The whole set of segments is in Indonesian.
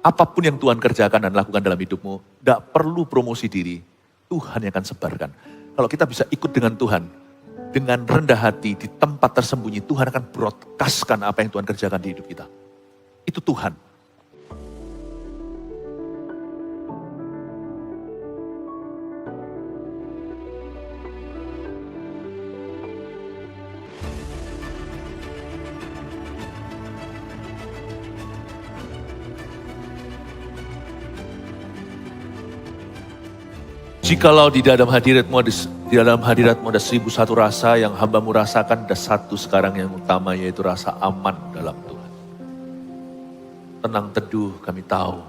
apapun yang Tuhan kerjakan dan lakukan dalam hidupmu, tidak perlu promosi diri. Tuhan yang akan sebarkan. Kalau kita bisa ikut dengan Tuhan, dengan rendah hati di tempat tersembunyi, Tuhan akan broadcastkan apa yang Tuhan kerjakan di hidup kita. Itu Tuhan. Jikalau di dalam hadiratmu ada 1001 rasa yang hambamu rasakan, ada satu sekarang yang utama, yaitu rasa aman dalam Tuhan. Tenang teduh, kami tahu.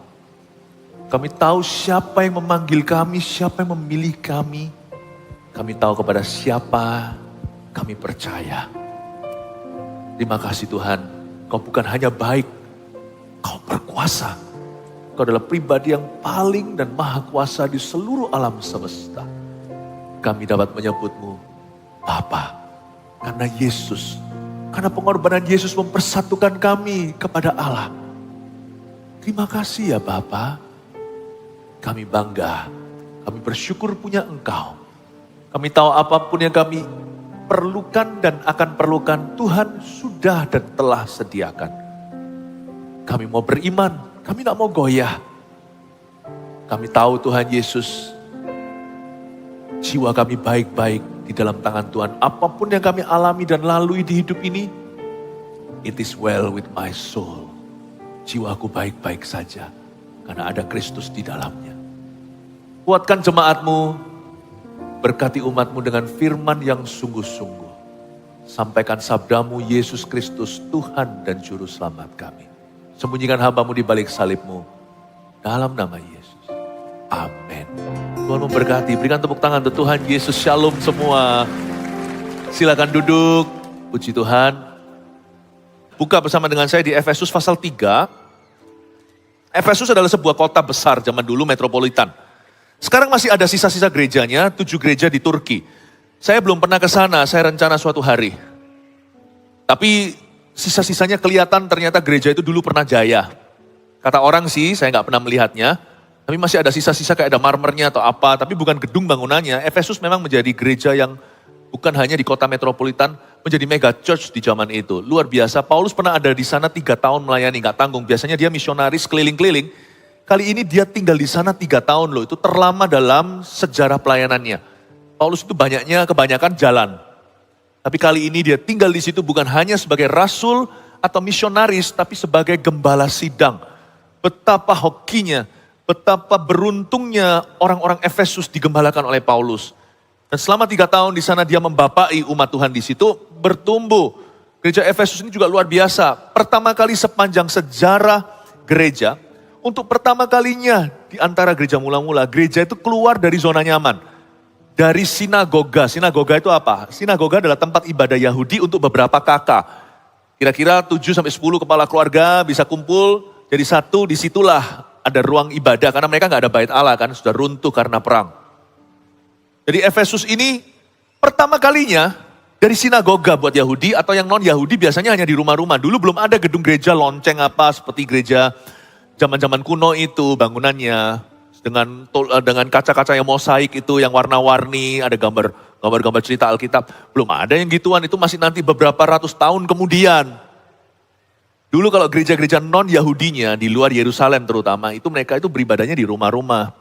Kami tahu siapa yang memanggil kami, siapa yang memilih kami. Kami tahu kepada siapa kami percaya. Terima kasih Tuhan, Kau bukan hanya baik, Kau berkuasa. Kau adalah pribadi yang paling dan maha kuasa di seluruh alam semesta. Kami dapat menyebutmu Bapa, karena Yesus, karena pengorbanan Yesus mempersatukan kami kepada Allah. Terima kasih ya Bapa. Kami bangga, kami bersyukur punya Engkau. Kami tahu apapun yang kami perlukan dan akan perlukan, Tuhan sudah dan telah sediakan. Kami mau beriman. Kami tidak mau goyah. Kami tahu Tuhan Yesus, jiwa kami baik-baik di dalam tangan Tuhan. Apapun yang kami alami dan lalui di hidup ini, it is well with my soul. Jiwaku baik-baik saja, karena ada Kristus di dalamnya. Kuatkan jemaatmu, berkati umatmu dengan firman yang sungguh-sungguh. Sampaikan sabdamu, Yesus Kristus, Tuhan dan Juru Selamat kami. Sembunyikan hambamu di balik salibmu. Dalam nama Yesus. Amin. Tuhan memberkati. Berikan tepuk tangan untuk Tuhan Yesus. Shalom semua. Silakan duduk. Puji Tuhan. Buka bersama dengan saya di Efesus pasal 3. Efesus adalah sebuah kota besar zaman dulu, metropolitan. Sekarang masih ada sisa-sisa gerejanya, 7 gereja di Turki. Saya belum pernah ke sana, saya rencana suatu hari. Tapi sisa-sisanya kelihatan ternyata gereja itu dulu pernah jaya. Kata orang sih, saya nggak pernah melihatnya. Tapi masih ada sisa-sisa kayak ada marmernya atau apa. Tapi bukan gedung bangunannya. Efesus memang menjadi gereja yang bukan hanya di kota metropolitan, menjadi mega church di zaman itu. Luar biasa, Paulus pernah ada di sana 3 tahun melayani, nggak tanggung. Biasanya dia misionaris keliling-keliling. Kali ini dia tinggal di sana 3 tahun loh. Itu terlama dalam sejarah pelayanannya. Paulus itu kebanyakan jalan. Tapi kali ini dia tinggal di situ bukan hanya sebagai rasul atau misionaris, tapi sebagai gembala sidang. Betapa hokinya, betapa beruntungnya orang-orang Efesus digembalakan oleh Paulus. Dan selama 3 tahun di sana dia membapai umat Tuhan di situ, bertumbuh. Gereja Efesus ini juga luar biasa. Pertama kali sepanjang sejarah gereja, untuk pertama kalinya di antara gereja mula-mula, gereja itu keluar dari zona nyaman. Dari sinagoga. Sinagoga itu apa? Sinagoga adalah tempat ibadah Yahudi untuk beberapa kakak. Kira-kira 7-10 kepala keluarga bisa kumpul. Jadi satu, disitulah ada ruang ibadah. Karena mereka nggak ada bait Allah kan, sudah runtuh karena perang. Jadi Efesus ini pertama kalinya dari sinagoga buat Yahudi atau yang non-Yahudi biasanya hanya di rumah-rumah. Dulu belum ada gedung gereja lonceng apa seperti gereja zaman-zaman kuno itu bangunannya. Dengan kaca-kaca yang mosaik itu, yang warna-warni, ada gambar-gambar cerita Alkitab. Belum ada yang gituan, itu masih nanti beberapa ratus tahun kemudian. Dulu kalau gereja-gereja non-Yahudinya, di luar Yerusalem terutama, itu mereka itu beribadahnya di rumah-rumah.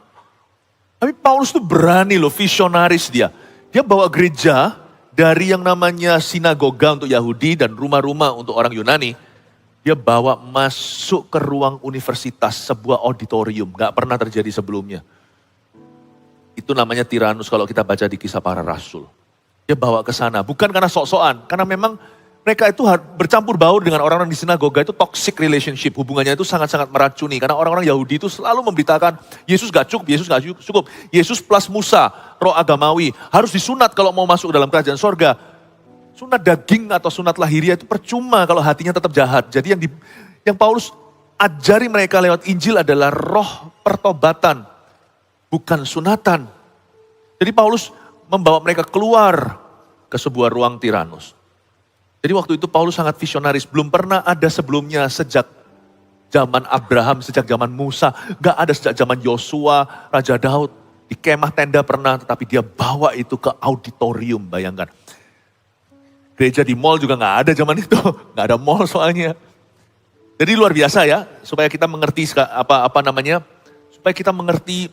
Tapi Paulus tuh berani loh, visionaris dia. Dia bawa gereja dari yang namanya sinagoga untuk Yahudi dan rumah-rumah untuk orang Yunani. Dia bawa masuk ke ruang universitas, sebuah auditorium. Gak pernah terjadi sebelumnya. Itu namanya Tiranus kalau kita baca di Kisah Para Rasul. Dia bawa ke sana, bukan karena sok-sokan. Karena memang mereka itu bercampur baur dengan orang-orang di sinagoga, itu toxic relationship. Hubungannya itu sangat-sangat meracuni. Karena orang-orang Yahudi itu selalu memberitakan, Yesus gak cukup, Yesus gak cukup. Yesus plus Musa, roh agamawi. Harus disunat kalau mau masuk dalam kerajaan sorga. Sunat daging atau sunat lahiriah itu percuma kalau hatinya tetap jahat. Jadi yang Paulus ajari mereka lewat Injil adalah roh pertobatan, bukan sunatan. Jadi Paulus membawa mereka keluar ke sebuah ruang Tiranus. Jadi waktu itu Paulus sangat visionaris, belum pernah ada sebelumnya sejak zaman Abraham, sejak zaman Musa, gak ada sejak zaman Yosua, Raja Daud. Di kemah tenda pernah, tetapi dia bawa itu ke auditorium, bayangkan. Gereja di mall juga gak ada zaman itu, gak ada mall soalnya. Jadi luar biasa ya, supaya kita mengerti supaya kita mengerti,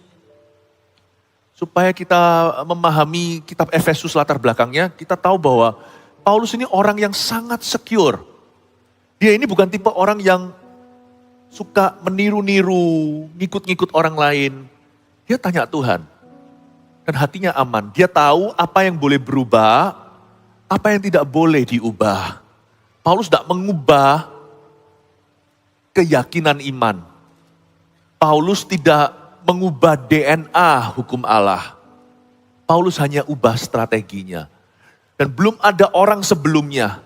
supaya kita memahami kitab Efesus latar belakangnya, kita tahu bahwa Paulus ini orang yang sangat secure. Dia ini bukan tipe orang yang suka meniru-niru, ngikut-ngikut orang lain. Dia tanya Tuhan, dan hatinya aman. Dia tahu apa yang boleh berubah, apa yang tidak boleh diubah. Paulus tidak mengubah keyakinan iman. Paulus tidak mengubah DNA hukum Allah. Paulus hanya ubah strateginya. Dan belum ada orang sebelumnya.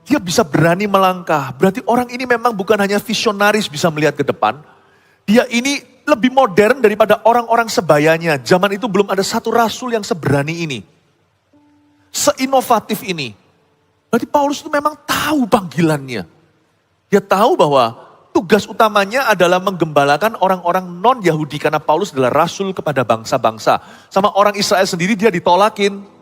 Dia bisa berani melangkah. Berarti orang ini memang bukan hanya visionaris bisa melihat ke depan. Dia ini lebih modern daripada orang-orang sebayanya. Zaman itu belum ada satu rasul yang seberani ini. Seinovatif ini. Berarti Paulus itu memang tahu panggilannya. Dia tahu bahwa tugas utamanya adalah menggembalakan orang-orang non-Yahudi. Karena Paulus adalah rasul kepada bangsa-bangsa. Sama orang Israel sendiri dia ditolakin.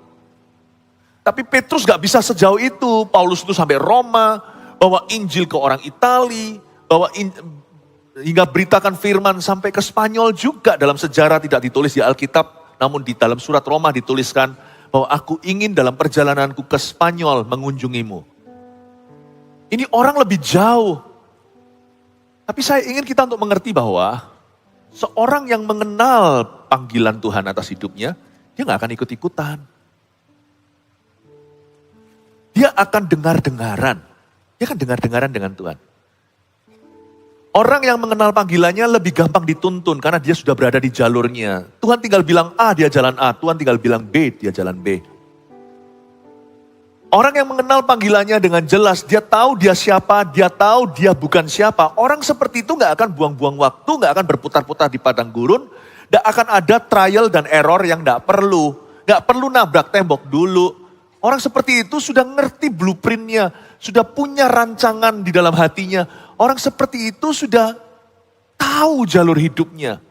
Tapi Petrus gak bisa sejauh itu. Paulus itu sampai Roma, bawa Injil ke orang Itali, hingga beritakan firman sampai ke Spanyol juga. Dalam sejarah tidak ditulis di Alkitab, namun di dalam surat Roma dituliskan bahwa aku ingin dalam perjalananku ke Spanyol mengunjungimu. Ini orang lebih jauh. Tapi saya ingin kita untuk mengerti bahwa seorang yang mengenal panggilan Tuhan atas hidupnya, dia gak akan ikut-ikutan. Dia akan dengar-dengaran. Dia akan dengar-dengaran dengan Tuhan. Orang yang mengenal panggilannya lebih gampang dituntun karena dia sudah berada di jalurnya. Tuhan tinggal bilang A, dia jalan A. Tuhan tinggal bilang B, dia jalan B. Orang yang mengenal panggilannya dengan jelas, dia tahu dia siapa, dia tahu dia bukan siapa. Orang seperti itu gak akan buang-buang waktu, gak akan berputar-putar di padang gurun. Gak akan ada trial dan error yang gak perlu. Gak perlu nabrak tembok dulu. Orang seperti itu sudah ngerti blueprintnya, sudah punya rancangan di dalam hatinya. Orang seperti itu sudah tahu jalur hidupnya.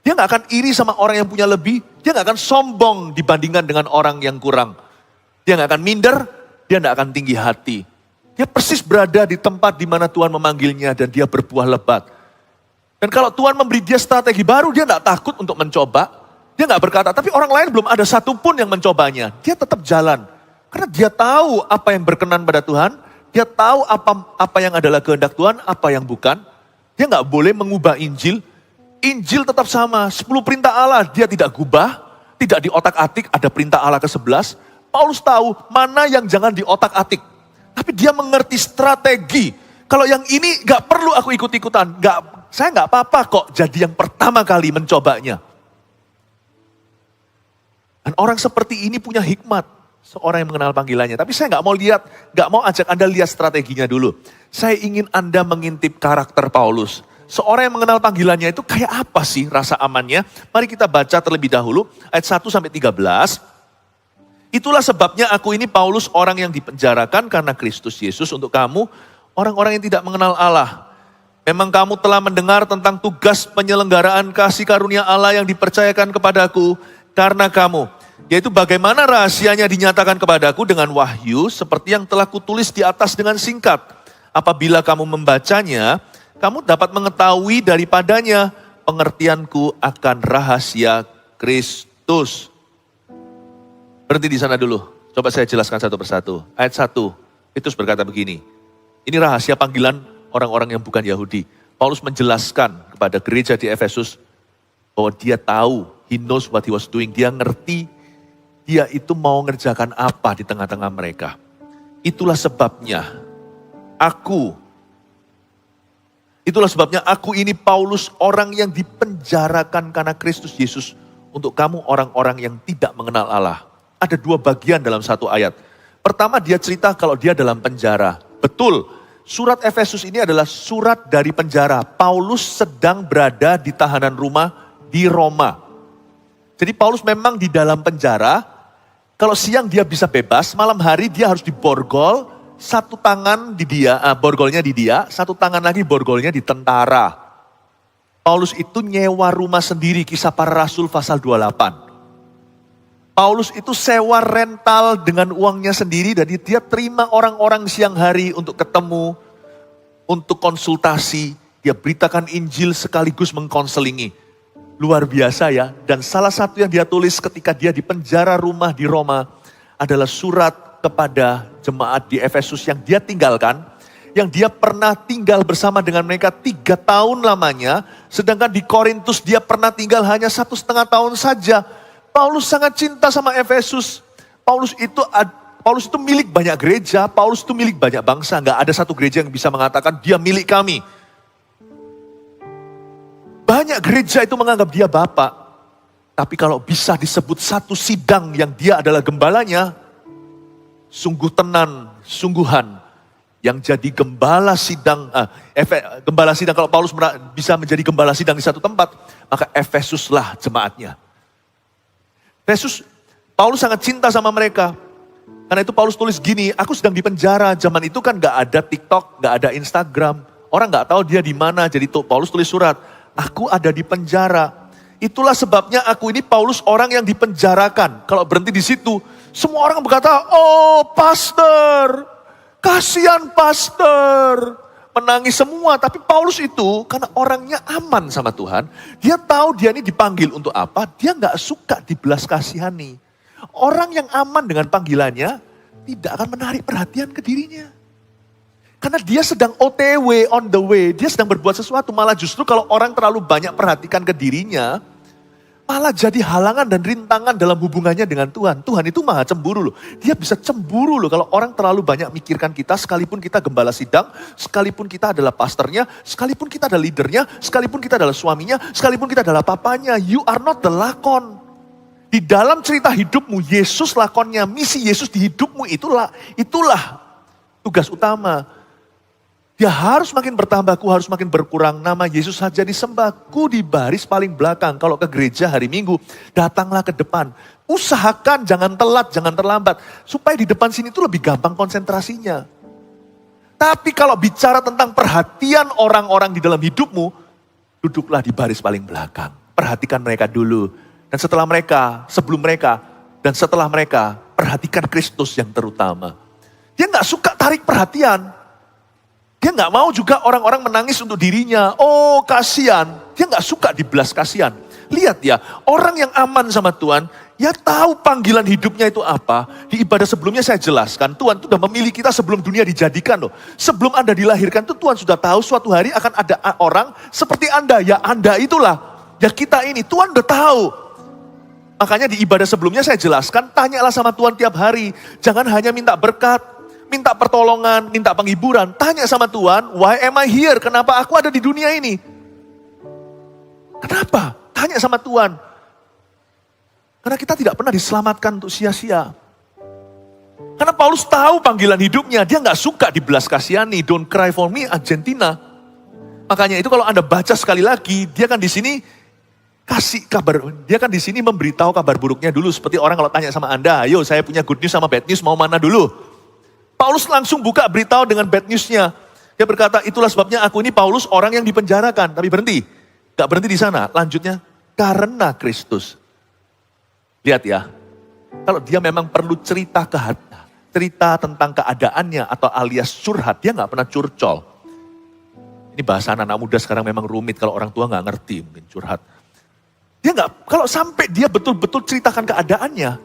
Dia gak akan iri sama orang yang punya lebih, dia gak akan sombong dibandingkan dengan orang yang kurang. Dia gak akan minder, dia gak akan tinggi hati. Dia persis berada di tempat di mana Tuhan memanggilnya dan dia berbuah lebat. Dan kalau Tuhan memberi dia strategi baru, dia gak takut untuk mencoba. Dia gak berkata, tapi orang lain belum ada satupun yang mencobanya. Dia tetap jalan. Karena dia tahu apa yang berkenan pada Tuhan, dia tahu apa yang adalah kehendak Tuhan, apa yang bukan. Dia gak boleh mengubah Injil. Injil tetap sama, 10 perintah Allah dia tidak gubah, tidak diotak-atik, ada perintah Allah ke-11. Paulus tahu mana yang jangan diotak-atik. Tapi dia mengerti strategi. Kalau yang ini gak perlu aku ikut-ikutan. Saya gak apa-apa kok jadi yang pertama kali mencobanya. Dan orang seperti ini punya hikmat. Seorang yang mengenal panggilannya. Tapi saya gak mau ajak Anda lihat strateginya dulu. Saya ingin Anda mengintip karakter Paulus. Seorang yang mengenal panggilannya itu kayak apa sih rasa amannya? Mari kita baca terlebih dahulu ayat 1-13. Itulah sebabnya aku ini Paulus, orang yang dipenjarakan karena Kristus Yesus untuk kamu, orang-orang yang tidak mengenal Allah. Memang kamu telah mendengar tentang tugas penyelenggaraan kasih karunia Allah yang dipercayakan kepadaku karena kamu. Yaitu bagaimana rahasianya dinyatakan kepadaku dengan wahyu seperti yang telah kutulis di atas dengan singkat. Apabila kamu membacanya, kamu dapat mengetahui daripadanya pengertianku akan rahasia Kristus. Berhenti di sana dulu. Coba saya jelaskan satu persatu. Ayat 1, Petrus berkata begini. Ini rahasia panggilan orang-orang yang bukan Yahudi. Paulus menjelaskan kepada gereja di Efesus bahwa dia tahu, he knows what he was doing. Dia ngerti dia itu mau ngerjakan apa di tengah-tengah mereka. Itulah sebabnya aku ini Paulus, orang yang dipenjarakan karena Kristus Yesus untuk kamu orang-orang yang tidak mengenal Allah. Ada 2 bagian dalam satu ayat. Pertama dia cerita kalau dia dalam penjara. Betul, surat Efesus ini adalah surat dari penjara. Paulus sedang berada di tahanan rumah di Roma. Jadi Paulus memang di dalam penjara. Kalau siang dia bisa bebas, malam hari dia harus diborgol satu tangan di dia, borgolnya di dia, satu tangan lagi borgolnya di tentara. Paulus itu nyewa rumah sendiri, Kisah Para Rasul pasal 28. Paulus itu sewa rental dengan uangnya sendiri dan dia terima orang-orang siang hari untuk ketemu, untuk konsultasi. Dia beritakan Injil sekaligus mengkonselingi. Luar biasa ya. Dan salah satu yang dia tulis ketika dia di penjara rumah di Roma adalah surat kepada jemaat di Efesus yang dia tinggalkan. Yang dia pernah tinggal bersama dengan mereka 3 tahun lamanya. Sedangkan di Korintus dia pernah tinggal hanya 1,5 tahun saja. Paulus sangat cinta sama Efesus. Paulus itu milik banyak gereja, Paulus itu milik banyak bangsa. Gak ada satu gereja yang bisa mengatakan dia milik kami. Banyak gereja itu menganggap dia bapak. Tapi kalau bisa disebut satu sidang yang dia adalah gembalanya, sungguh tenan, sungguhan. Yang jadi gembala sidang, kalau Paulus bisa menjadi gembala sidang di satu tempat, maka Efesuslah jemaatnya. Paulus sangat cinta sama mereka. Karena itu Paulus tulis gini, aku sedang di penjara. Zaman itu kan gak ada TikTok, gak ada Instagram. Orang gak tahu dia di mana. Jadi Paulus tulis surat, aku ada di penjara. Itulah sebabnya aku ini Paulus orang yang dipenjarakan. Kalau berhenti di situ, semua orang berkata, oh pastor, kasihan pastor. Menangis semua, tapi Paulus itu karena orangnya aman sama Tuhan, dia tahu dia ini dipanggil untuk apa, dia gak suka dibelas kasihani. Orang yang aman dengan panggilannya, tidak akan menarik perhatian ke dirinya. Karena dia sedang OTW, on the way, dia sedang berbuat sesuatu, malah justru kalau orang terlalu banyak perhatikan ke dirinya, malah jadi halangan dan rintangan dalam hubungannya dengan Tuhan. Tuhan itu maha cemburu loh. Dia bisa cemburu loh kalau orang terlalu banyak mikirkan kita, sekalipun kita gembala sidang, sekalipun kita adalah pastornya, sekalipun kita adalah leadernya, sekalipun kita adalah suaminya, sekalipun kita adalah papanya. You are not the lakon. Di dalam cerita hidupmu, Yesus lakonnya, misi Yesus di hidupmu itulah tugas utama. Dia harus makin bertambah, ku harus makin berkurang. Nama Yesus saja disembah, ku di baris paling belakang. Kalau ke gereja hari Minggu, datanglah ke depan. Usahakan jangan telat, jangan terlambat. Supaya di depan sini itu lebih gampang konsentrasinya. Tapi kalau bicara tentang perhatian orang-orang di dalam hidupmu, duduklah di baris paling belakang. Perhatikan mereka dulu. Dan setelah mereka, sebelum mereka, dan setelah mereka, perhatikan Kristus yang terutama. Dia gak suka tarik perhatian. Dia gak mau juga orang-orang menangis untuk dirinya. Oh kasihan. Dia gak suka dibelas kasihan. Lihat ya, orang yang aman sama Tuhan, ya tahu panggilan hidupnya itu apa. Di ibadah sebelumnya saya jelaskan, Tuhan sudah memilih kita sebelum dunia dijadikan loh. Sebelum Anda dilahirkan itu Tuhan sudah tahu suatu hari akan ada orang seperti Anda. Ya Anda itulah, ya kita ini, Tuhan udah tahu. Makanya di ibadah sebelumnya saya jelaskan, tanyalah sama Tuhan tiap hari. Jangan hanya minta berkat, minta pertolongan, minta penghiburan. Tanya sama Tuhan, why am I here? Kenapa aku ada di dunia ini? Kenapa? Tanya sama Tuhan. Karena kita tidak pernah diselamatkan untuk sia-sia. Karena Paulus tahu panggilan hidupnya. Dia gak suka dibelas kasihani. Don't cry for me, Argentina. Makanya itu kalau Anda baca sekali lagi, dia kan di sini kasih kabar. Dia kan di sini memberitahu kabar buruknya dulu. Seperti orang kalau tanya sama Anda, ayo saya punya good news sama bad news, mau mana dulu? Paulus langsung buka beritahu dengan bad newsnya. Dia berkata, itulah sebabnya aku ini Paulus orang yang dipenjarakan. Tapi berhenti. Gak berhenti di sana. Lanjutnya, karena Kristus. Lihat ya. Kalau dia memang perlu cerita tentang keadaannya atau alias curhat. Dia gak pernah curcol. Ini bahasa anak-anak muda sekarang memang rumit. Kalau orang tua gak ngerti mungkin curhat. Dia gak, kalau sampai dia betul-betul ceritakan keadaannya.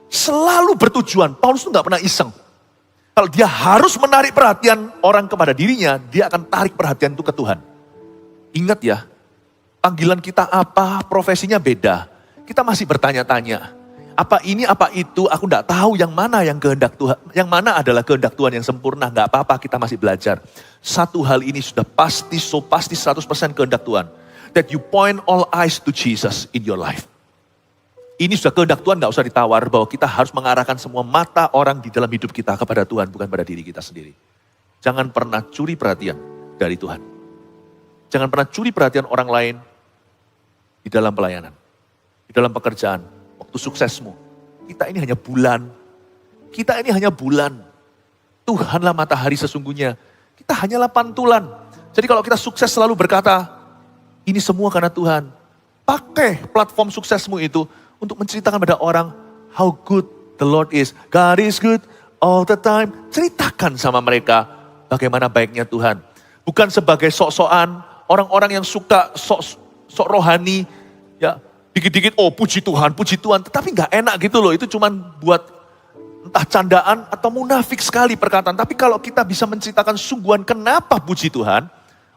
Selalu bertujuan. Paulus tuh gak pernah iseng. Kalau dia harus menarik perhatian orang kepada dirinya, dia akan tarik perhatian itu ke Tuhan. Ingat ya, panggilan kita apa, profesinya beda. Kita masih bertanya-tanya, apa ini, apa itu, aku tidak tahu yang mana yang kehendak Tuhan, yang mana adalah kehendak Tuhan yang sempurna, nggak apa-apa, kita masih belajar. Satu hal ini sudah pasti 100% kehendak Tuhan. That you point all eyes to Jesus in your life. Ini sudah kehendak Tuhan, gak usah ditawar bahwa kita harus mengarahkan semua mata orang di dalam hidup kita kepada Tuhan, bukan pada diri kita sendiri. Jangan pernah curi perhatian dari Tuhan. Jangan pernah curi perhatian orang lain di dalam pelayanan, di dalam pekerjaan, waktu suksesmu. Kita ini hanya bulan. Tuhanlah matahari sesungguhnya. Kita hanyalah pantulan. Jadi kalau kita sukses selalu berkata, ini semua karena Tuhan. Pakai platform suksesmu itu untuk menceritakan pada orang how good the Lord is. God is good all the time. Ceritakan sama mereka bagaimana baiknya Tuhan. Bukan sebagai sok-sokan, orang-orang yang suka sok rohani, ya dikit-dikit, oh puji Tuhan, tetapi nggak enak gitu loh. Itu cuman buat entah candaan atau munafik sekali perkataan. Tapi kalau kita bisa menceritakan sungguhan kenapa puji Tuhan,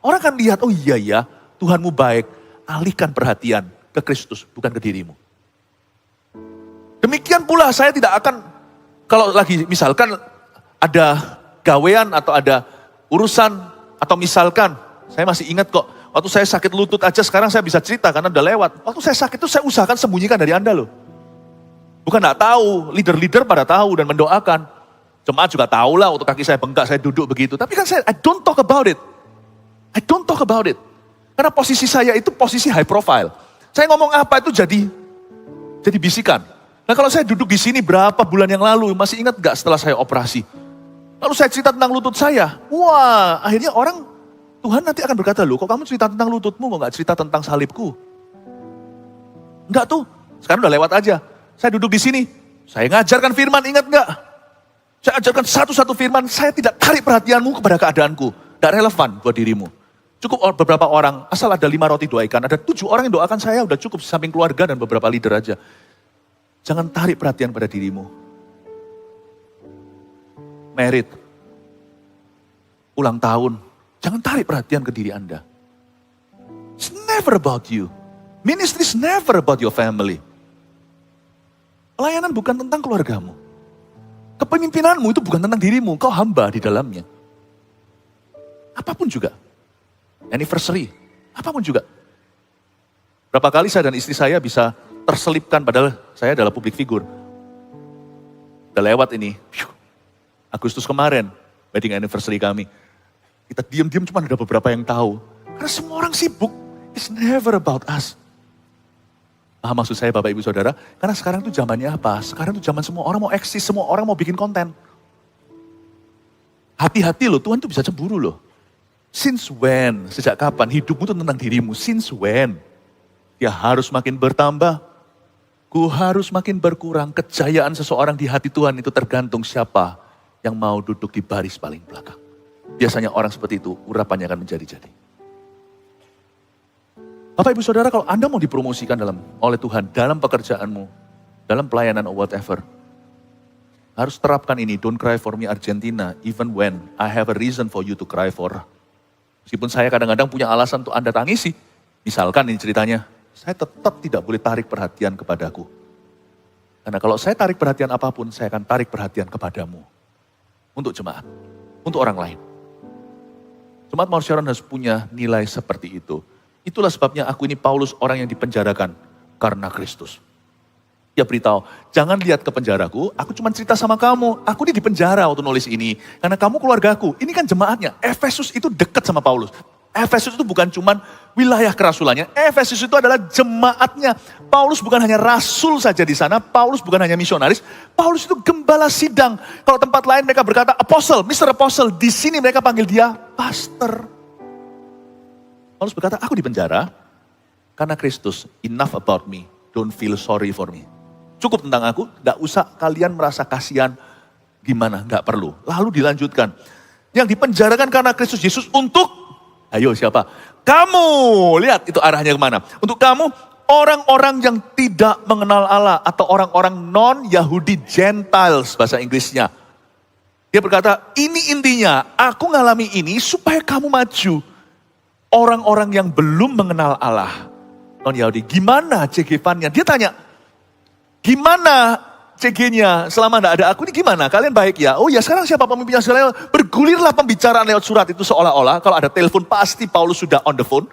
orang akan lihat, oh iya ya, Tuhanmu baik. Alihkan perhatian ke Kristus, bukan ke dirimu. Demikian pula saya tidak akan, kalau lagi misalkan ada gawean atau ada urusan, atau misalkan, saya masih ingat kok, waktu saya sakit lutut aja sekarang saya bisa cerita karena udah lewat. Waktu saya sakit itu saya usahakan sembunyikan dari Anda loh. Bukan gak tahu, leader-leader pada tahu dan mendoakan. Jemaat juga tahu lah waktu kaki saya bengkak, saya duduk begitu. Tapi kan saya, I don't talk about it. I don't talk about it. Karena posisi saya itu posisi high profile. Saya ngomong apa itu jadi bisikan. Nah kalau saya duduk di sini berapa bulan yang lalu, masih ingat gak setelah saya operasi? Lalu saya cerita tentang lutut saya. Wah, akhirnya orang, Tuhan nanti akan berkata, loh kok kamu cerita tentang lututmu, kok gak cerita tentang salibku? Enggak tuh, sekarang udah lewat aja. Saya duduk di sini, saya ngajarkan firman, ingat gak? Saya ajarkan satu-satu firman, saya tidak tarik perhatianmu kepada keadaanku. Tidak relevan buat dirimu. Cukup beberapa orang, asal ada 5 roti 2 ikan, ada 7 orang yang doakan saya, udah cukup samping keluarga dan beberapa leader aja. Jangan tarik perhatian pada dirimu. Merit, ulang tahun, jangan tarik perhatian ke diri Anda. It's never about you. Ministry is never about your family. Pelayanan bukan tentang keluargamu. Kepemimpinanmu itu bukan tentang dirimu, kau hamba di dalamnya. Apapun juga. Anniversary, apapun juga. Berapa kali saya dan istri saya bisa terselipkan padahal saya adalah public figure. Udah lewat ini, Agustus kemarin, wedding anniversary kami. Kita diam-diam cuma ada beberapa yang tahu. Karena semua orang sibuk, it's never about us. Paham maksud saya Bapak Ibu Saudara? Karena sekarang itu zamannya apa? Sekarang itu zaman semua orang mau eksis, semua orang mau bikin konten. Hati-hati loh, Tuhan tuh bisa cemburu loh. Since when? Sejak kapan? Hidupmu itu tentang dirimu. Since when? Dia harus makin bertambah. Ku harus makin berkurang. Kejayaan seseorang di hati Tuhan itu tergantung siapa yang mau duduk di baris paling belakang. Biasanya orang seperti itu, urapannya akan menjadi-jadi. Bapak Ibu Saudara, kalau Anda mau dipromosikan oleh Tuhan dalam pekerjaanmu, dalam pelayanan or whatever, harus terapkan ini. Don't cry for me Argentina, even when I have a reason for you to cry for. Meskipun saya kadang-kadang punya alasan untuk Anda tangisi. Misalkan ini ceritanya, saya tetap tidak boleh tarik perhatian kepadaku. Karena kalau saya tarik perhatian apapun, saya akan tarik perhatian kepadamu. Untuk jemaat, untuk orang lain. Jemaat Mount Sharon harus punya nilai seperti itu. Itulah sebabnya aku ini Paulus, orang yang dipenjarakan karena Kristus. Dia beritahu, jangan lihat ke penjaraku, aku cuma cerita sama kamu. Aku ini di penjara waktu nulis ini. Karena kamu keluargaku, ini kan jemaatnya. Efesus itu dekat sama Paulus. Efesus itu bukan cuma wilayah kerasulannya. Efesus itu adalah jemaatnya. Paulus bukan hanya rasul saja di sana. Paulus bukan hanya misionaris. Paulus itu gembala sidang. Kalau tempat lain mereka berkata apostle, Mr. Apostle. Di sini mereka panggil dia pastor. Paulus berkata, aku di penjara karena Kristus. Enough about me. Don't feel sorry for me. Cukup tentang aku, gak usah kalian merasa kasihan gimana, gak perlu. Lalu dilanjutkan, yang dipenjarakan karena Kristus Yesus untuk, ayo siapa? Kamu, lihat itu arahnya kemana. Untuk kamu, orang-orang yang tidak mengenal Allah atau orang-orang non-Yahudi Gentiles bahasa Inggrisnya. Dia berkata, ini intinya, aku ngalami ini supaya kamu maju. Orang-orang yang belum mengenal Allah, non-Yahudi, gimana CG-nya? Dia tanya, gimana CG-nya selama tidak ada aku ini gimana? Kalian baik ya? Oh ya sekarang siapa pemimpinnya? Bergulirlah pembicaraan lewat surat itu seolah-olah. Kalau ada telepon pasti Paulus sudah on the phone.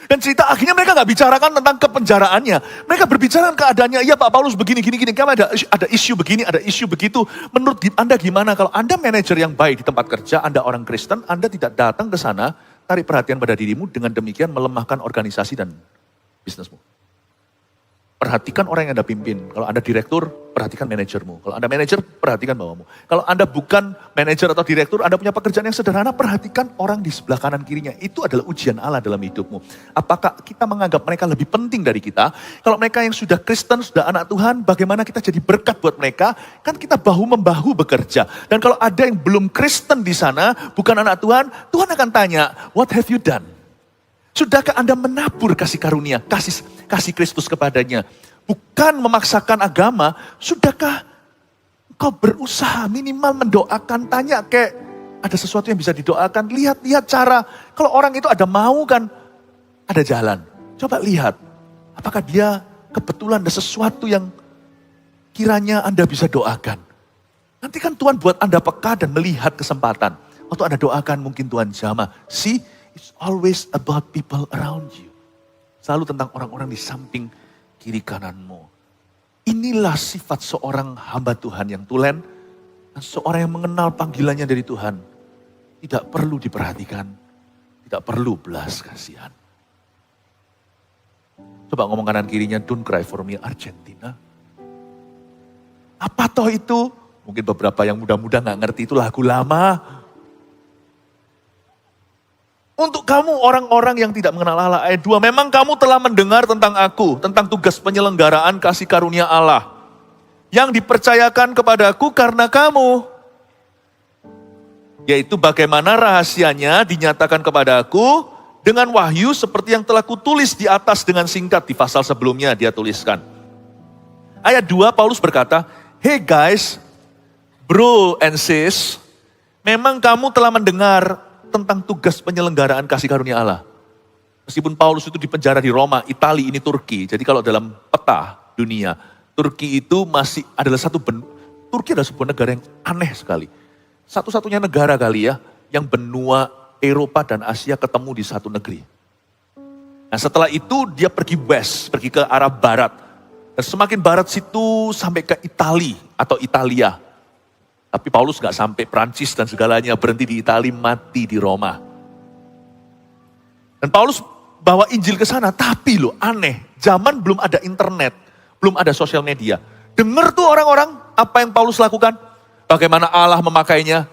Dan cerita akhirnya mereka gak bicarakan tentang kepenjaraannya. Mereka berbicara keadaannya. Iya Pak Paulus begini. Kami ada isu begini, ada isu begitu. Menurut Anda gimana? Kalau Anda manajer yang baik di tempat kerja, Anda orang Kristen, Anda tidak datang ke sana, tarik perhatian pada dirimu. Dengan demikian melemahkan organisasi dan bisnismu. Perhatikan orang yang Anda pimpin. Kalau Anda direktur, perhatikan manajermu. Kalau Anda manajer, perhatikan bawamu. Kalau Anda bukan manajer atau direktur, Anda punya pekerjaan yang sederhana, perhatikan orang di sebelah kanan kirinya. Itu adalah ujian Allah dalam hidupmu. Apakah kita menganggap mereka lebih penting dari kita? Kalau mereka yang sudah Kristen, sudah anak Tuhan, bagaimana kita jadi berkat buat mereka? Kan kita bahu-membahu bekerja. Dan kalau ada yang belum Kristen di sana, bukan anak Tuhan, Tuhan akan tanya, what have you done? Sudahkah Anda menabur kasih karunia, kasih Kristus kepadanya? Bukan memaksakan agama, sudahkah kau berusaha minimal mendoakan, tanya kayak ada sesuatu yang bisa didoakan, lihat cara. Kalau orang itu ada mau kan, ada jalan. Coba lihat, apakah dia kebetulan ada sesuatu yang kiranya Anda bisa doakan. Nanti kan Tuhan buat Anda peka dan melihat kesempatan. Waktu Anda doakan mungkin Tuhan jamah. See, it's always about people around you. Selalu tentang orang-orang di samping kiri kananmu. Inilah sifat seorang hamba Tuhan yang tulen, dan seorang yang mengenal panggilannya dari Tuhan. Tidak perlu diperhatikan, tidak perlu belas kasihan. Coba ngomong kanan kirinya, don't cry for me Argentina. Apa toh itu? Mungkin beberapa yang muda-muda gak ngerti itu lagu lama. Untuk kamu orang-orang yang tidak mengenal Allah. Ayat 2, memang kamu telah mendengar tentang aku, tentang tugas penyelenggaraan kasih karunia Allah. Yang dipercayakan kepadaku karena kamu. Yaitu bagaimana rahasianya dinyatakan kepadaku dengan wahyu seperti yang telah kutulis di atas dengan singkat di pasal sebelumnya dia tuliskan. Ayat 2 Paulus berkata, hey guys, bro and sis, memang kamu telah mendengar tentang tugas penyelenggaraan kasih karunia Allah. Meskipun Paulus itu dipenjara di Roma, Italia, ini Turki. Jadi kalau dalam peta dunia, Turki itu masih adalah Turki adalah sebuah negara yang aneh sekali. Satu-satunya negara kali ya, yang benua Eropa dan Asia ketemu di satu negeri. Nah setelah itu dia pergi west, pergi ke arah barat. Dan semakin barat situ sampai ke Italia atau Italia. Tapi Paulus gak sampai Prancis dan segalanya, berhenti di Italia, mati di Roma. Dan Paulus bawa Injil ke sana, tapi loh aneh, zaman belum ada internet, belum ada sosial media. Dengar tuh orang-orang apa yang Paulus lakukan, bagaimana Allah memakainya.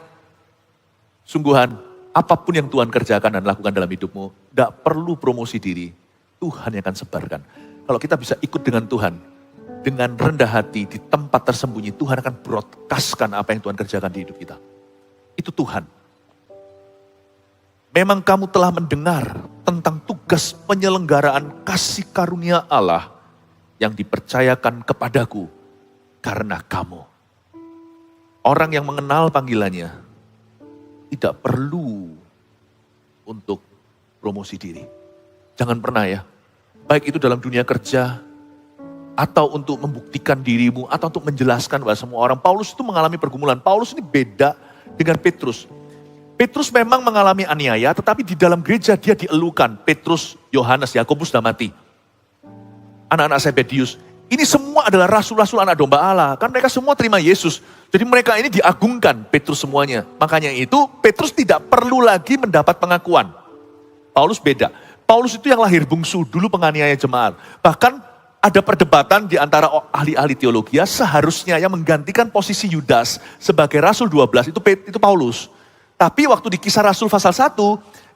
Sungguhan, apapun yang Tuhan kerjakan dan lakukan dalam hidupmu, gak perlu promosi diri, Tuhan yang akan sebarkan. Kalau kita bisa ikut dengan Tuhan, dengan rendah hati di tempat tersembunyi, Tuhan akan broadcastkan apa yang Tuhan kerjakan di hidup kita. Itu Tuhan. Memang kamu telah mendengar tentang tugas penyelenggaraan kasih karunia Allah yang dipercayakan kepadaku karena kamu. Orang yang mengenal panggilannya tidak perlu untuk promosi diri. Jangan pernah ya, baik itu dalam dunia kerja, atau untuk membuktikan dirimu, atau untuk menjelaskan kepada semua orang. Paulus itu mengalami pergumulan. Paulus ini beda dengan Petrus. Petrus memang mengalami aniaya, tetapi di dalam gereja dia dielukan. Petrus, Yohanes, Yakobus sudah mati. Anak-anak Zebedius. Ini semua adalah rasul-rasul anak domba Allah. Kan mereka semua terima Yesus. Jadi mereka ini diagungkan, Petrus semuanya. Makanya itu Petrus tidak perlu lagi mendapat pengakuan. Paulus beda. Paulus itu yang lahir bungsu, dulu penganiaya jemaat. Bahkan ada perdebatan di antara ahli-ahli teologi, seharusnya yang menggantikan posisi Yudas sebagai Rasul 12 itu Paulus. Tapi waktu di Kisah Rasul pasal 1,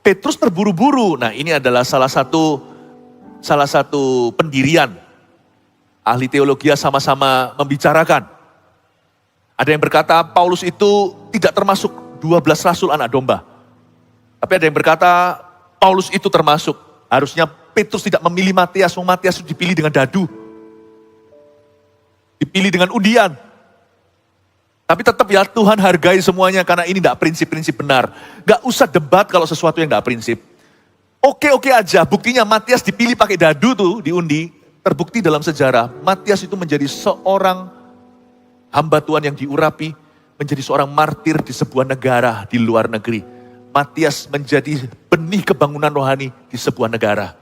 Petrus terburu-buru. Nah ini adalah salah satu pendirian. Ahli teologi sama-sama membicarakan. Ada yang berkata Paulus itu tidak termasuk 12 Rasul anak domba. Tapi ada yang berkata Paulus itu termasuk. Harusnya Petrus tidak memilih Matias, Matias itu dipilih dengan dadu. Dipilih dengan undian. Tapi tetap ya Tuhan hargai semuanya karena ini tidak prinsip-prinsip benar. Gak usah debat kalau sesuatu yang tidak prinsip. Oke aja, buktinya Matias dipilih pakai dadu tuh diundi. Terbukti dalam sejarah, Matias itu menjadi seorang hamba Tuhan yang diurapi. Menjadi seorang martir di sebuah negara di luar negeri. Matias menjadi benih kebangunan rohani di sebuah negara.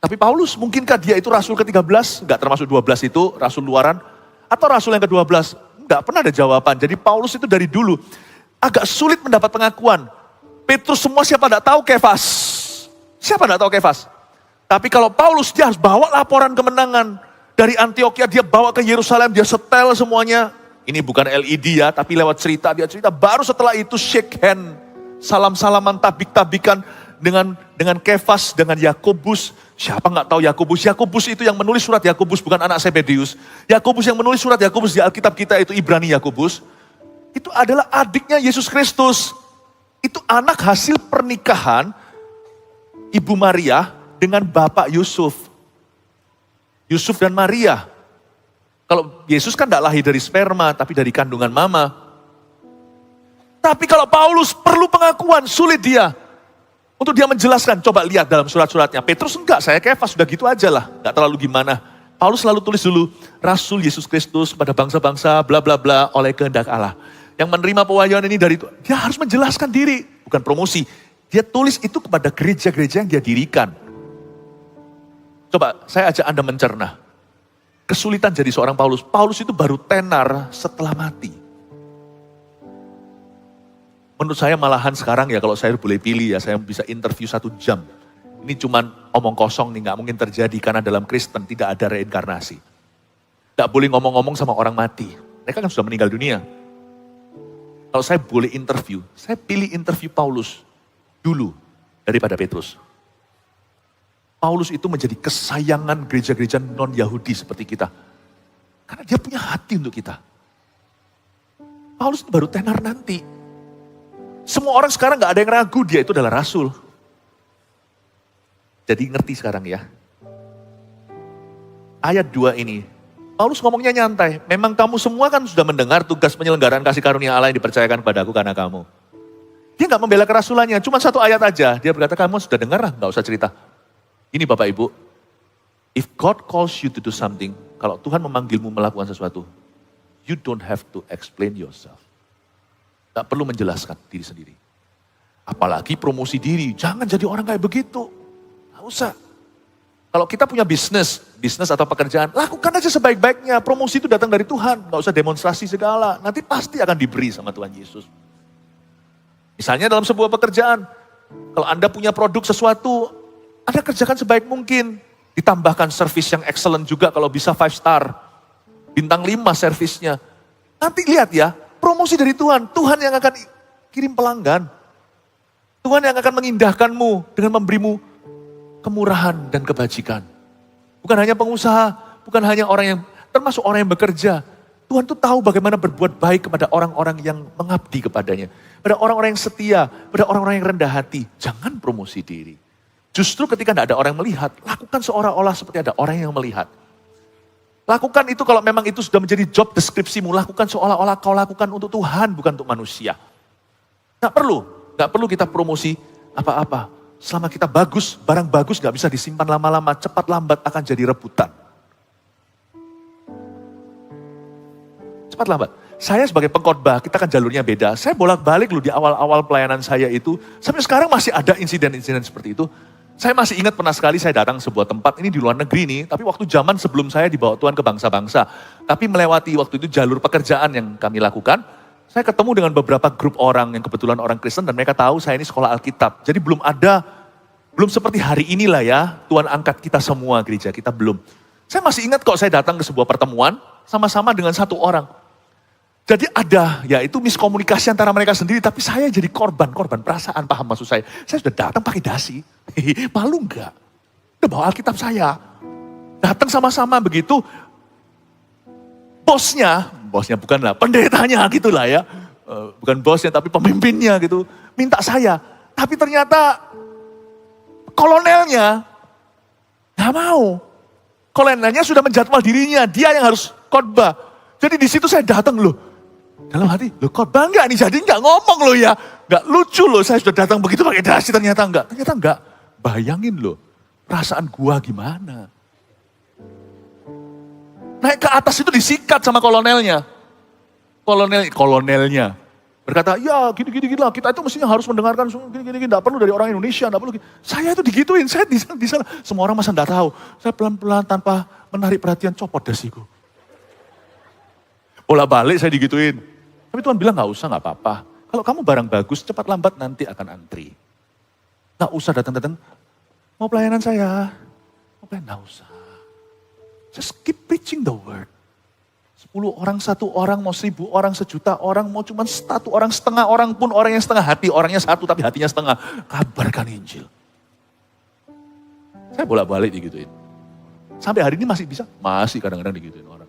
Tapi Paulus, mungkinkah dia itu rasul ke-13? Enggak termasuk 12 itu, rasul luaran. Atau rasul yang ke-12? Enggak pernah ada jawaban. Jadi Paulus itu dari dulu agak sulit mendapat pengakuan. Petrus semua siapa enggak tahu Kefas. Siapa enggak tahu Kefas? Tapi kalau Paulus dia harus bawa laporan kemenangan. Dari Antioquia dia bawa ke Yerusalem, dia setel semuanya. Ini bukan LED ya, tapi lewat cerita, dia cerita. Baru setelah itu shake hand, salam-salaman, tabik-tabikan dengan Kefas, dengan Yakobus. Siapa nggak tahu Yakobus? Yakobus itu yang menulis surat Yakobus, bukan anak Zebedeus. Yakobus yang menulis surat Yakobus di Alkitab kita itu Ibrani Yakobus. Itu adalah adiknya Yesus Kristus. Itu anak hasil pernikahan Ibu Maria dengan Bapak Yusuf. Yusuf dan Maria. Kalau Yesus kan tidak lahir dari sperma, tapi dari kandungan mama. Tapi kalau Paulus perlu pengakuan, sulit dia. Untuk dia menjelaskan, coba lihat dalam surat-suratnya. Petrus enggak, saya Kefas sudah gitu aja lah. Enggak terlalu gimana. Paulus selalu tulis dulu, Rasul Yesus Kristus kepada bangsa-bangsa, bla bla bla, oleh kehendak Allah. Yang menerima pewahyuan ini dari Tuhan, dia harus menjelaskan diri, bukan promosi. Dia tulis itu kepada gereja-gereja yang dia dirikan. Coba saya ajak Anda mencerna. Kesulitan jadi seorang Paulus. Paulus itu baru tenar setelah mati. Menurut saya malahan sekarang ya kalau saya boleh pilih ya, saya bisa interview 1 jam. Ini cuman omong kosong nih, gak mungkin terjadi karena dalam Kristen tidak ada reinkarnasi. Gak boleh ngomong-ngomong sama orang mati. Mereka kan sudah meninggal dunia. Kalau saya boleh interview, saya pilih interview Paulus dulu daripada Petrus. Paulus itu menjadi kesayangan gereja-gereja non-Yahudi seperti kita. Karena dia punya hati untuk kita. Paulus itu baru tenar nanti. Semua orang sekarang gak ada yang ragu dia itu adalah rasul. Jadi ngerti sekarang ya. Ayat 2 ini, Paulus ngomongnya nyantai. Memang kamu semua kan sudah mendengar tugas penyelenggaraan kasih karunia Allah yang dipercayakan kepadaku karena kamu. Dia gak membela kerasulannya, cuma 1 ayat aja. Dia berkata kamu sudah dengar lah, gak usah cerita. Ini Bapak Ibu, if God calls you to do something, kalau Tuhan memanggilmu melakukan sesuatu, you don't have to explain yourself. Gak perlu menjelaskan diri sendiri. Apalagi promosi diri, jangan jadi orang kayak begitu. Gak usah. Kalau kita punya bisnis atau pekerjaan, lakukan aja sebaik-baiknya. Promosi itu datang dari Tuhan, gak usah demonstrasi segala. Nanti pasti akan diberi sama Tuhan Yesus. Misalnya dalam sebuah pekerjaan, kalau Anda punya produk sesuatu, Anda kerjakan sebaik mungkin. Ditambahkan servis yang excellent juga kalau bisa 5 star. Bintang 5 servisnya. Nanti lihat ya, promosi dari Tuhan. Tuhan yang akan kirim pelanggan. Tuhan yang akan mengindahkanmu dengan memberimu kemurahan dan kebajikan. Bukan hanya pengusaha, bukan hanya orang yang, termasuk orang yang bekerja. Tuhan tuh tahu bagaimana berbuat baik kepada orang-orang yang mengabdi kepadanya. Pada orang-orang yang setia, pada orang-orang yang rendah hati. Jangan promosi diri. Justru ketika tidak ada orang yang melihat, lakukan seolah-olah seperti ada orang yang melihat. Lakukan itu kalau memang itu sudah menjadi job deskripsimu, lakukan seolah-olah kau lakukan untuk Tuhan, bukan untuk manusia. Gak perlu kita promosi apa-apa. Selama kita bagus, barang bagus gak bisa disimpan lama-lama, cepat lambat akan jadi rebutan. Cepat lambat. Saya sebagai pengkhotbah, kita kan jalurnya beda. Saya bolak-balik loh di awal-awal pelayanan saya itu. Sampai sekarang masih ada insiden-insiden seperti itu. Saya masih ingat pernah sekali saya datang sebuah tempat, ini di luar negeri nih, tapi waktu zaman sebelum saya dibawa Tuhan ke bangsa-bangsa. Tapi melewati waktu itu jalur pekerjaan yang kami lakukan, saya ketemu dengan beberapa grup orang yang kebetulan orang Kristen dan mereka tahu saya ini sekolah Alkitab. Jadi belum seperti hari inilah ya, Tuhan angkat kita semua gereja, kita belum. Saya masih ingat kok saya datang ke sebuah pertemuan, sama-sama dengan 1 orang. Jadi ada, ya itu miskomunikasi antara mereka sendiri, tapi saya jadi korban perasaan, paham maksud saya. Saya sudah datang pakai dasi, malu enggak? Udah bawa Alkitab saya. Datang sama-sama begitu, bosnya bukanlah, pendetanya gitulah ya. Bukan bosnya tapi pemimpinnya gitu, minta saya. Tapi ternyata kolonelnya nggak mau. Kolonelnya sudah menjadwal dirinya, dia yang harus khotbah. Jadi di situ saya datang loh. Dalam hati, loh khotbah enggak nih, jadi enggak ngomong loh ya. Enggak lucu loh, saya sudah datang begitu pakai dasi ternyata enggak. Bayangin loh, perasaan gua gimana. Naik ke atas itu disikat sama kolonelnya. Kolonelnya berkata, ya gini lah, kita itu mestinya harus mendengarkan gini, enggak perlu dari orang Indonesia, enggak perlu. Saya itu digituin, saya di sana, semua orang masa enggak tahu. Saya pelan-pelan tanpa menarik perhatian copot dasiku. Bola balik saya digituin. Tapi Tuhan bilang gak usah, gak apa-apa. Kalau kamu barang bagus, cepat lambat nanti akan antri. Gak usah datang-datang, mau pelayanan saya. Gak usah. Just keep preaching the word. 10 orang, 1 orang, mau 1000 orang, 1.000.000 orang, mau cuma 1 orang, setengah orang pun, orang yang setengah hati, orangnya 1 tapi hatinya setengah. Kabarkan Injil. Saya bolak-balik digituin. Sampai hari ini masih bisa? Masih kadang-kadang digituin orang.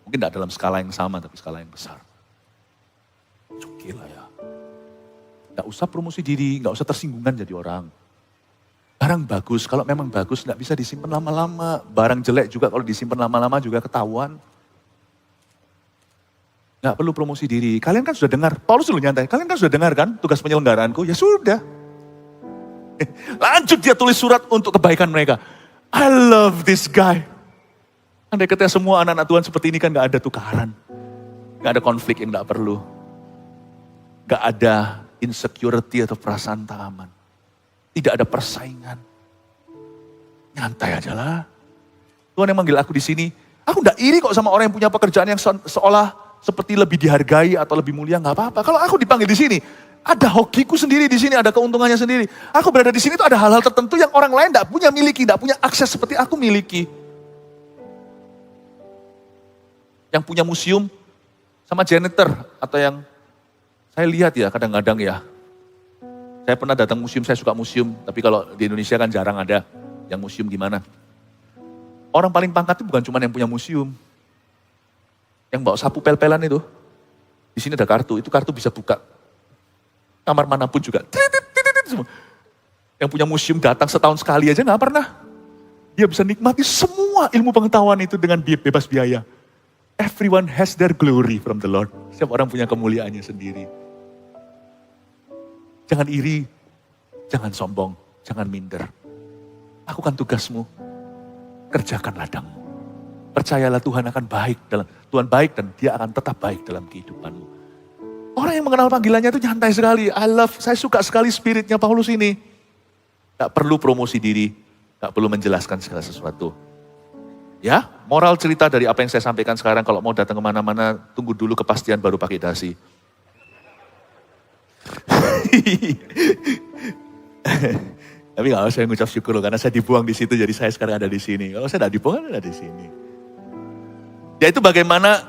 Mungkin tidak dalam skala yang sama, tapi skala yang besar. Gila ya. Tidak usah promosi diri, nggak usah tersinggungan jadi orang. Barang bagus, kalau memang bagus nggak bisa disimpan lama-lama. Barang jelek juga kalau disimpan lama-lama juga ketahuan. Nggak perlu promosi diri. Kalian kan sudah dengar, Paulus dulu nyantai, kalian kan sudah dengar kan tugas penyelenggaraanku? Ya sudah. Lanjut dia tulis surat untuk kebaikan mereka. I love this guy. Andai kata semua anak-anak Tuhan seperti ini kan nggak ada tukaran. Nggak ada konflik yang nggak perlu. Nggak ada insecurity atau perasaan tak aman. Tidak ada persaingan. Nyantai aja lah. Tuhan yang manggil aku di sini. Aku enggak iri kok sama orang yang punya pekerjaan yang seolah seperti lebih dihargai atau lebih mulia. Enggak apa-apa. Kalau aku dipanggil di sini, ada hokiku sendiri di sini, ada keuntungannya sendiri. Aku berada di sini itu ada hal-hal tertentu yang orang lain enggak punya miliki, enggak punya akses seperti aku miliki. Yang punya museum sama janitor atau yang saya lihat ya kadang-kadang ya. Saya pernah datang museum, saya suka museum. Tapi kalau di Indonesia kan jarang ada yang museum gimana. Orang paling pangkat itu bukan cuma yang punya museum. Yang bawa sapu pel-pelan itu. Di sini ada kartu, itu kartu bisa buka. Kamar manapun juga. Yang punya museum datang setahun sekali aja gak pernah. Dia bisa nikmati semua ilmu pengetahuan itu dengan bebas biaya. Everyone has their glory from the Lord. Setiap orang punya kemuliaannya sendiri. Jangan iri, jangan sombong, jangan minder. Lakukan tugasmu, kerjakan ladangmu. Percayalah Tuhan akan baik Tuhan baik dan dia akan tetap baik dalam kehidupanmu. Orang yang mengenal panggilannya itu nyantai sekali. Saya suka sekali spiritnya Paulus ini. Gak perlu promosi diri, gak perlu menjelaskan segala sesuatu. Ya, moral cerita dari apa yang saya sampaikan sekarang, kalau mau datang kemana-mana, tunggu dulu kepastian baru pakai dasi. Tapi gak usah saya ngucap syukur loh, karena saya dibuang di situ, jadi saya sekarang ada di sini. Kalau saya tidak dibuang, ada di sini. Yaitu bagaimana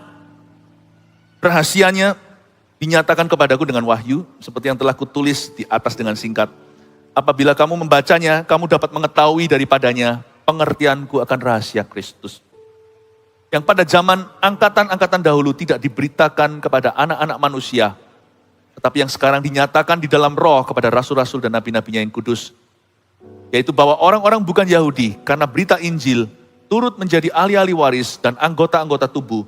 rahasianya dinyatakan kepadaku dengan wahyu, seperti yang telah kutulis di atas dengan singkat. Apabila kamu membacanya, kamu dapat mengetahui daripadanya pengertianku akan rahasia Kristus. Yang pada zaman angkatan-angkatan dahulu tidak diberitakan kepada anak-anak manusia, tetapi yang sekarang dinyatakan di dalam roh kepada rasul-rasul dan nabi-nabinya yang kudus. Yaitu bahwa orang-orang bukan Yahudi karena berita Injil turut menjadi ahli-ahli waris dan anggota-anggota tubuh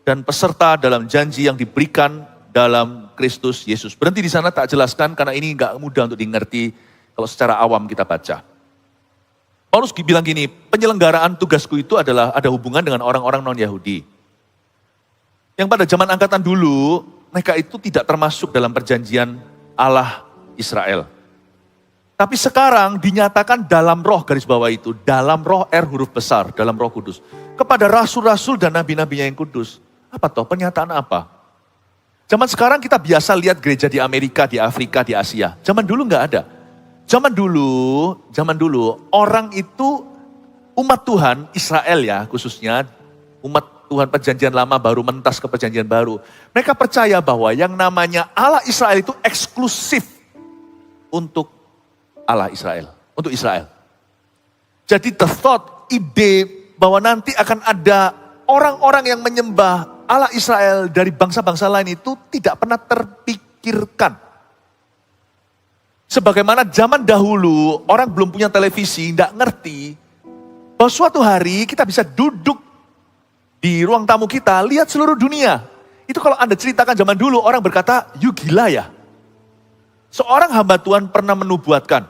dan peserta dalam janji yang diberikan dalam Kristus Yesus. Berhenti di sana, tak jelaskan karena ini enggak mudah untuk dimengerti kalau secara awam kita baca. Paulus bilang gini, penyelenggaraan tugasku itu adalah ada hubungan dengan orang-orang non-Yahudi. Yang pada zaman angkatan dulu, mereka itu tidak termasuk dalam perjanjian Allah Israel. Tapi sekarang dinyatakan dalam roh, garis bawah itu, dalam roh R huruf besar, dalam Roh Kudus. Kepada rasul-rasul dan nabi-nabinya yang kudus. Apa toh? Pernyataan apa? Zaman sekarang kita biasa lihat gereja di Amerika, di Afrika, di Asia. Zaman dulu nggak ada. Zaman dulu orang itu umat Tuhan, Israel ya khususnya, umat Tuhan perjanjian lama baru mentas ke perjanjian baru. Mereka percaya bahwa yang namanya Allah Israel itu eksklusif untuk Allah Israel, untuk Israel. Jadi the thought, ide bahwa nanti akan ada orang-orang yang menyembah Allah Israel dari bangsa-bangsa lain itu tidak pernah terpikirkan. Sebagaimana zaman dahulu orang belum punya televisi, tidak ngerti bahwa suatu hari kita bisa duduk di ruang tamu kita, lihat seluruh dunia. Itu kalau Anda ceritakan zaman dulu, orang berkata, you gila ya. Seorang hamba Tuhan pernah menubuatkan,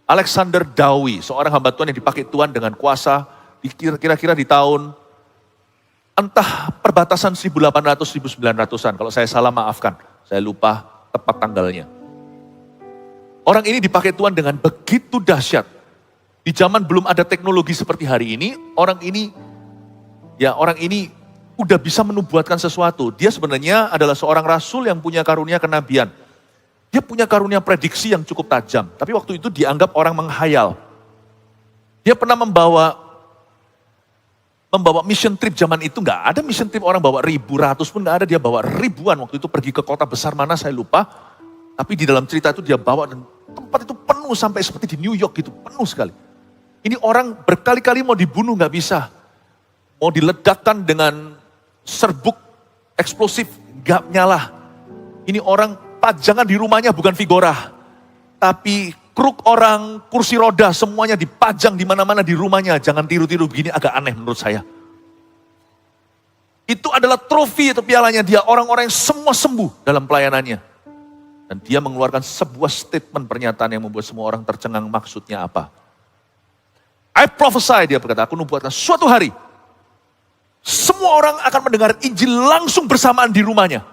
Alexander Dowie, seorang hamba Tuhan yang dipakai Tuhan dengan kuasa, kira-kira di tahun, entah perbatasan 1800-1900an, kalau saya salah maafkan, saya lupa tepat tanggalnya. Orang ini dipakai Tuhan dengan begitu dahsyat. Di zaman belum ada teknologi seperti hari ini, orang ini udah bisa menubuatkan sesuatu. Dia sebenarnya adalah seorang rasul yang punya karunia kenabian. Dia punya karunia prediksi yang cukup tajam. Tapi waktu itu dianggap orang menghayal. Dia pernah membawa membawa mission trip zaman itu nggak ada mission trip orang bawa ratus pun nggak ada, dia bawa ribuan waktu itu pergi ke kota besar mana saya lupa. Tapi di dalam cerita itu dia bawa dan tempat itu penuh sampai seperti di New York gitu, penuh sekali. Ini orang berkali-kali mau dibunuh nggak bisa, mau diledakkan dengan serbuk eksplosif nggak nyala. Ini orang pajangan di rumahnya bukan Vigora, tapi kruk orang, kursi roda, semuanya dipajang di mana-mana di rumahnya. Jangan tiru-tiru begini, agak aneh menurut saya. Itu adalah trofi atau pialanya dia, orang-orang yang semua sembuh dalam pelayanannya. Dan dia mengeluarkan sebuah statement pernyataan yang membuat semua orang tercengang, maksudnya apa? I prophesy, dia berkata, aku nubuatkan suatu hari, semua orang akan mendengar Injil langsung bersamaan di rumahnya.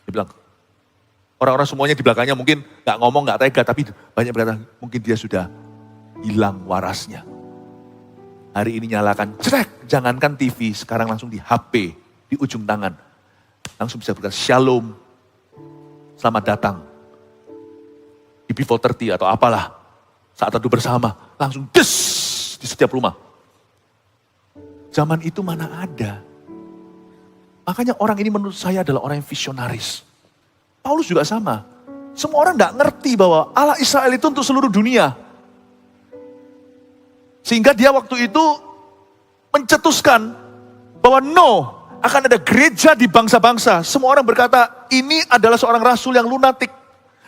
Dia bilang, orang-orang semuanya di belakangnya mungkin gak ngomong, gak tega, tapi banyak berkata, mungkin dia sudah hilang warasnya. Hari ini nyalakan, cerek, jangankan TV, sekarang langsung di HP, di ujung tangan. Langsung bisa berkata, shalom, selamat datang. Di Before 30 atau apalah, saat teduh bersama, langsung des di setiap rumah. Zaman itu mana ada. Makanya orang ini menurut saya adalah orang yang visionaris. Paulus juga sama. Semua orang tidak ngerti bahwa Allah Israel itu untuk seluruh dunia. Sehingga dia waktu itu mencetuskan bahwa akan ada gereja di bangsa-bangsa. Semua orang berkata, ini adalah seorang rasul yang lunatik.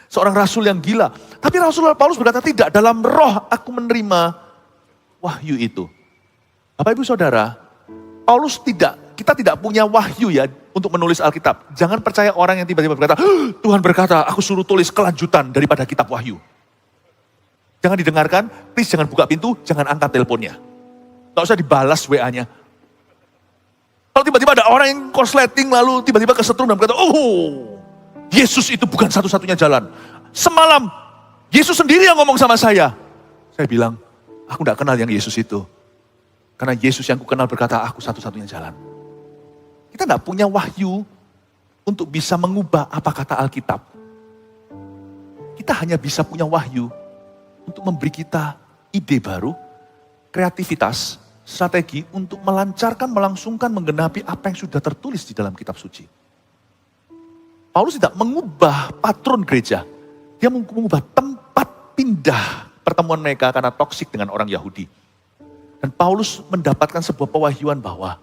Seorang rasul yang gila. Tapi Rasul Paulus berkata, tidak, dalam roh aku menerima wahyu itu. Bapak Ibu Saudara, kita tidak punya wahyu ya untuk menulis Alkitab. Jangan percaya orang yang tiba-tiba berkata, Tuhan berkata, aku suruh tulis kelanjutan daripada kitab wahyu. Jangan didengarkan, please jangan buka pintu, jangan angkat teleponnya. Gak usah dibalas WA-nya. Kalau tiba-tiba ada orang yang korsleting lalu tiba-tiba kesetrum dan berkata, Yesus itu bukan satu-satunya jalan. Semalam, Yesus sendiri yang ngomong sama saya. Saya bilang, aku gak kenal yang Yesus itu. Karena Yesus yang ku kenal berkata, aku satu-satunya jalan. Kita gak punya wahyu untuk bisa mengubah apa kata Alkitab. Kita hanya bisa punya wahyu untuk memberi kita ide baru, kreativitas, strategi untuk melancarkan, melangsungkan, menggenapi apa yang sudah tertulis di dalam kitab suci. Paulus tidak mengubah patron gereja. Dia mengubah tempat pindah pertemuan mereka karena toksik dengan orang Yahudi. Dan Paulus mendapatkan sebuah pewahyuan bahwa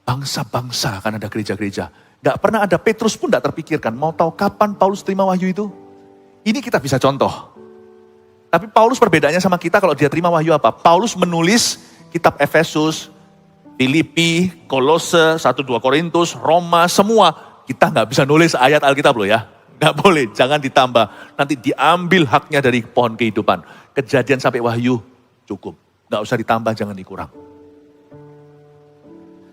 bangsa-bangsa akan ada gereja-gereja. Gak pernah ada, Petrus pun gak terpikirkan. Mau tahu kapan Paulus terima wahyu itu? Ini kita bisa contoh. Tapi Paulus perbedaannya sama kita kalau dia terima wahyu apa? Paulus menulis kitab Efesus, Filipi, Kolose, 1-2 Korintus, Roma, semua. Kita nggak bisa nulis ayat Alkitab loh ya. Nggak boleh, jangan ditambah. Nanti diambil haknya dari pohon kehidupan. Kejadian sampai wahyu, cukup. Nggak usah ditambah, jangan dikurang.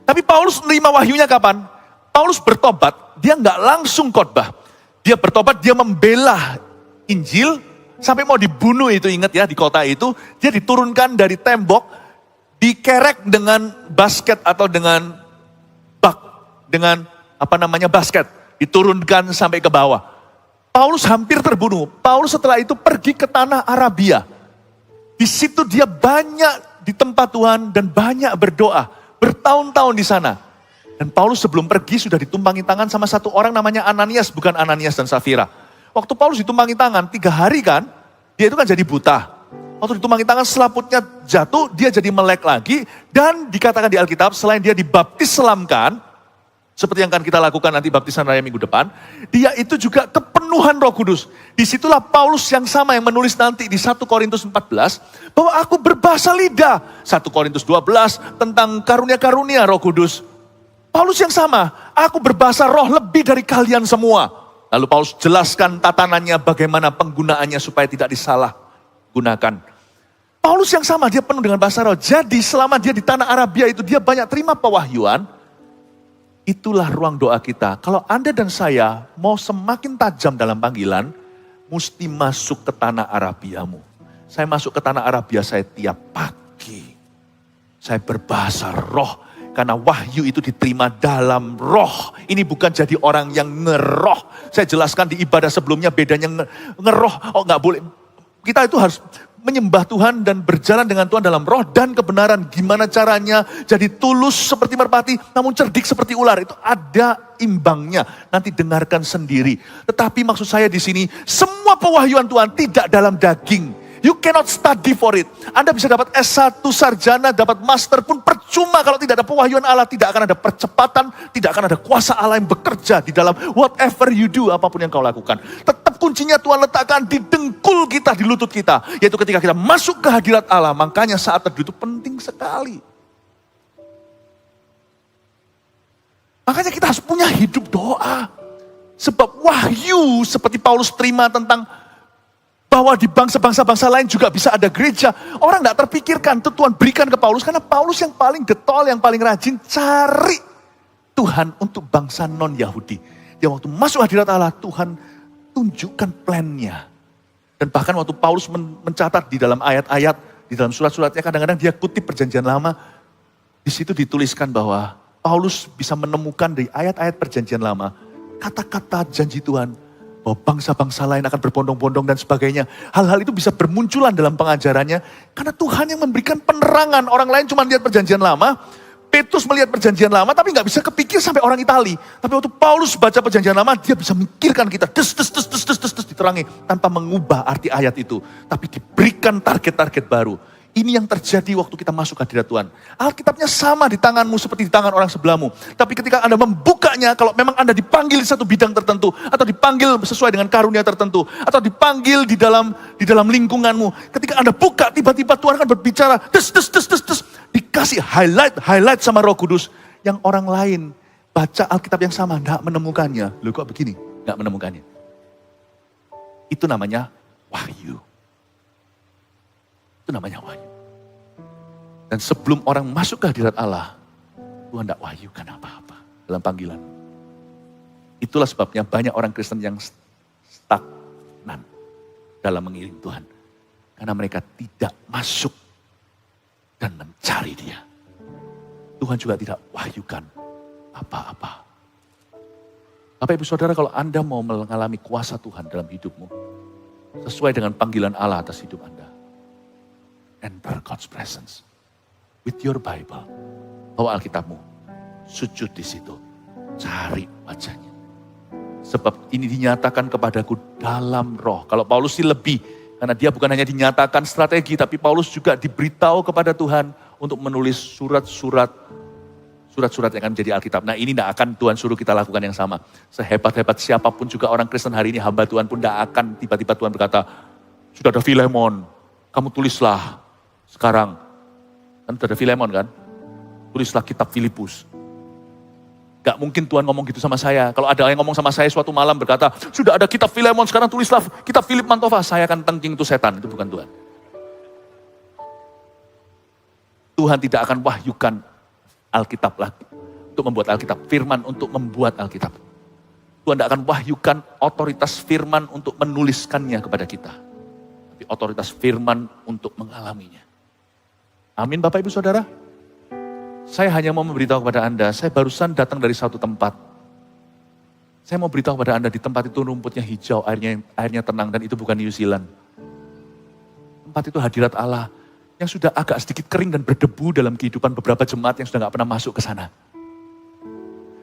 Tapi Paulus menerima wahyunya kapan? Paulus bertobat, dia nggak langsung khotbah. Dia bertobat, dia membela Injil, sampai mau dibunuh itu, ingat ya, di kota itu. Dia diturunkan dari tembok, dikerek dengan basket atau dengan bak, dengan basket. Diturunkan sampai ke bawah. Paulus hampir terbunuh. Paulus setelah itu pergi ke tanah Arabia. Di situ dia banyak di tempat Tuhan dan banyak berdoa. Bertahun-tahun di sana. Dan Paulus sebelum pergi sudah ditumpangi tangan sama satu orang namanya Ananias, bukan Ananias dan Safira. Waktu Paulus ditumpangi tangan, 3 hari kan, dia itu kan jadi buta. Waktu ditumpangi tangan, selaputnya jatuh, dia jadi melek lagi. Dan dikatakan di Alkitab, selain dia dibaptis selamkan, seperti yang akan kita lakukan nanti baptisan raya minggu depan, dia itu juga kepenuhan Roh Kudus. Disitulah Paulus yang sama yang menulis nanti di 1 Korintus 14, bahwa aku berbahasa lidah. 1 Korintus 12 tentang karunia-karunia Roh Kudus. Paulus yang sama, aku berbahasa roh lebih dari kalian semua. Lalu Paulus jelaskan tatanannya, bagaimana penggunaannya supaya tidak disalahgunakan. Paulus yang sama, dia penuh dengan bahasa roh. Jadi selama dia di tanah Arabia itu, dia banyak terima pewahyuan. Itulah ruang doa kita. Kalau Anda dan saya mau semakin tajam dalam panggilan, mesti masuk ke tanah Arabiamu. Saya masuk ke tanah Arabia saya tiap pagi. Saya berbahasa roh. Karena wahyu itu diterima dalam roh. Ini bukan jadi orang yang ngeroh. Saya jelaskan di ibadah sebelumnya bedanya ngeroh. Oh nggak boleh. Kita itu harus menyembah Tuhan dan berjalan dengan Tuhan dalam roh dan kebenaran. Gimana caranya jadi tulus seperti merpati namun cerdik seperti ular. Itu ada imbangnya. Nanti dengarkan sendiri. Tetapi maksud saya di sini, semua pewahyuan Tuhan tidak dalam daging. You cannot study for it. Anda bisa dapat S1 sarjana, dapat master pun percuma kalau tidak ada pewahyuan Allah. Tidak akan ada percepatan, tidak akan ada kuasa Allah yang bekerja di dalam whatever you do, apapun yang kau lakukan. Tetap kuncinya Tuhan letakkan di dengkul kita, di lutut kita. Yaitu ketika kita masuk ke hadirat Allah, makanya saat teduh itu penting sekali. Makanya kita harus punya hidup doa. Sebab wahyu seperti Paulus terima tentang bahwa di bangsa-bangsa lain juga bisa ada gereja. Orang tidak terpikirkan, itu Tuhan berikan ke Paulus. Karena Paulus yang paling getol, yang paling rajin cari Tuhan untuk bangsa non-Yahudi. Dia waktu masuk hadirat Allah, Tuhan tunjukkan plannya. Dan bahkan waktu Paulus mencatat di dalam ayat-ayat, di dalam surat-suratnya, kadang-kadang dia kutip perjanjian lama. Di situ dituliskan bahwa Paulus bisa menemukan dari ayat-ayat perjanjian lama, kata-kata janji Tuhan, bahwa bangsa-bangsa lain akan berbondong-bondong dan sebagainya. Hal-hal itu bisa bermunculan dalam pengajarannya. Karena Tuhan yang memberikan penerangan. Orang lain cuma lihat perjanjian lama. Petrus melihat perjanjian lama tapi nggak bisa kepikir sampai orang Itali. Tapi waktu Paulus baca perjanjian lama, dia bisa mikirkan kita. Des, diterangi. Tanpa mengubah arti ayat itu. Tapi diberikan target-target baru. Ini yang terjadi waktu kita masuk hadirat Tuhan. Alkitabnya sama di tanganmu seperti di tangan orang sebelahmu. Tapi ketika Anda membukanya, kalau memang Anda dipanggil di satu bidang tertentu, atau dipanggil sesuai dengan karunia tertentu, atau dipanggil di dalam lingkunganmu, ketika Anda buka, tiba-tiba Tuhan akan berbicara, des, dikasih highlight sama Roh Kudus, yang orang lain baca Alkitab yang sama, tidak menemukannya. Loh kok begini? Tidak menemukannya. Itu namanya wahyu. Itu namanya wahyu. Dan sebelum orang masuk ke hadirat Allah, Tuhan tidak wahyukan apa-apa dalam panggilan. Itulah sebabnya banyak orang Kristen yang stagnan dalam mengiring Tuhan. Karena mereka tidak masuk dan mencari Dia. Tuhan juga tidak wahyukan apa-apa. Bapak Ibu Saudara, kalau Anda mau mengalami kuasa Tuhan dalam hidupmu, sesuai dengan panggilan Allah atas hidup Anda, enter God's presence with your Bible. Bawa Alkitabmu, sujud di situ, cari wajahnya. Sebab ini dinyatakan kepadaku dalam roh. Kalau Paulus sih lebih, karena dia bukan hanya dinyatakan strategi, tapi Paulus juga diberitahu kepada Tuhan untuk menulis surat-surat yang akan menjadi Alkitab. Nah ini tidak akan Tuhan suruh kita lakukan yang sama. Sehebat-hebat siapapun juga orang Kristen hari ini, hamba Tuhan pun tidak akan tiba-tiba Tuhan berkata, sudah ada Filemon, kamu tulislah sekarang. Kan sudah ada Filemon kan? Tulislah kitab Filipus. Gak mungkin Tuhan ngomong gitu sama saya. Kalau ada yang ngomong sama saya suatu malam berkata, sudah ada kitab Filemon, sekarang tulislah kitab Filip Mantova. Saya akan tengking itu setan, itu bukan Tuhan. Tuhan tidak akan wahyukan Alkitab lagi. Untuk membuat Alkitab, firman untuk membuat Alkitab. Tuhan tidak akan wahyukan otoritas firman untuk menuliskannya kepada kita. Tapi otoritas firman untuk mengalaminya. Amin Bapak Ibu Saudara. Saya hanya mau memberitahu kepada Anda, saya barusan datang dari satu tempat. Saya mau beritahu kepada Anda, di tempat itu rumputnya hijau, airnya tenang, dan itu bukan New Zealand. Tempat itu hadirat Allah, yang sudah agak sedikit kering dan berdebu dalam kehidupan beberapa jemaat yang sudah gak pernah masuk ke sana.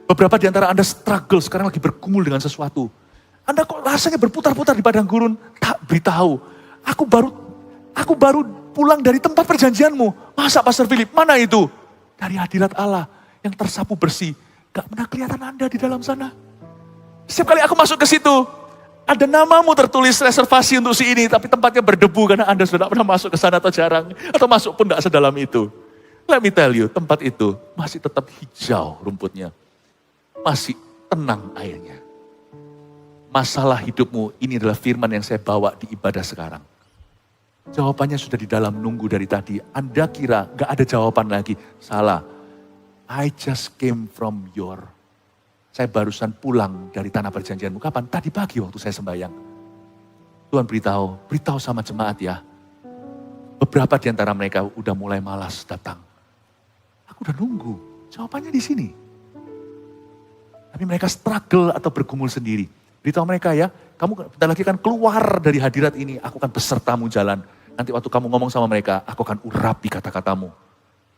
Beberapa di antara Anda struggle, sekarang lagi bergumul dengan sesuatu. Anda kok rasanya berputar-putar di padang gurun, tak beritahu. Aku baru pulang dari tempat perjanjianmu. Masa Pastor Philip, mana itu? Dari hadirat Allah yang tersapu bersih. Gak pernah kelihatan Anda di dalam sana. Setiap kali aku masuk ke situ, ada namamu tertulis reservasi untuk si ini, tapi tempatnya berdebu karena Anda sudah pernah masuk ke sana atau jarang. Atau masuk pun gak sedalam itu. Let me tell you, tempat itu masih tetap hijau rumputnya. Masih tenang airnya. Masalah hidupmu, ini adalah firman yang saya bawa di ibadah sekarang. Jawabannya sudah di dalam nunggu dari tadi. Anda kira gak ada jawaban lagi. Salah. I just came from saya barusan pulang dari tanah perjanjianmu. Kapan? Tadi pagi waktu saya sembahyang. Tuhan beritahu sama jemaat ya. Beberapa di antara mereka udah mulai malas datang. Aku udah nunggu. Jawabannya di sini. Tapi mereka struggle atau bergumul sendiri. Beritahu mereka ya, kamu bentar lagi akan keluar dari hadirat ini. Aku akan besertamu jalan. Nanti waktu kamu ngomong sama mereka, aku akan urapi kata-katamu.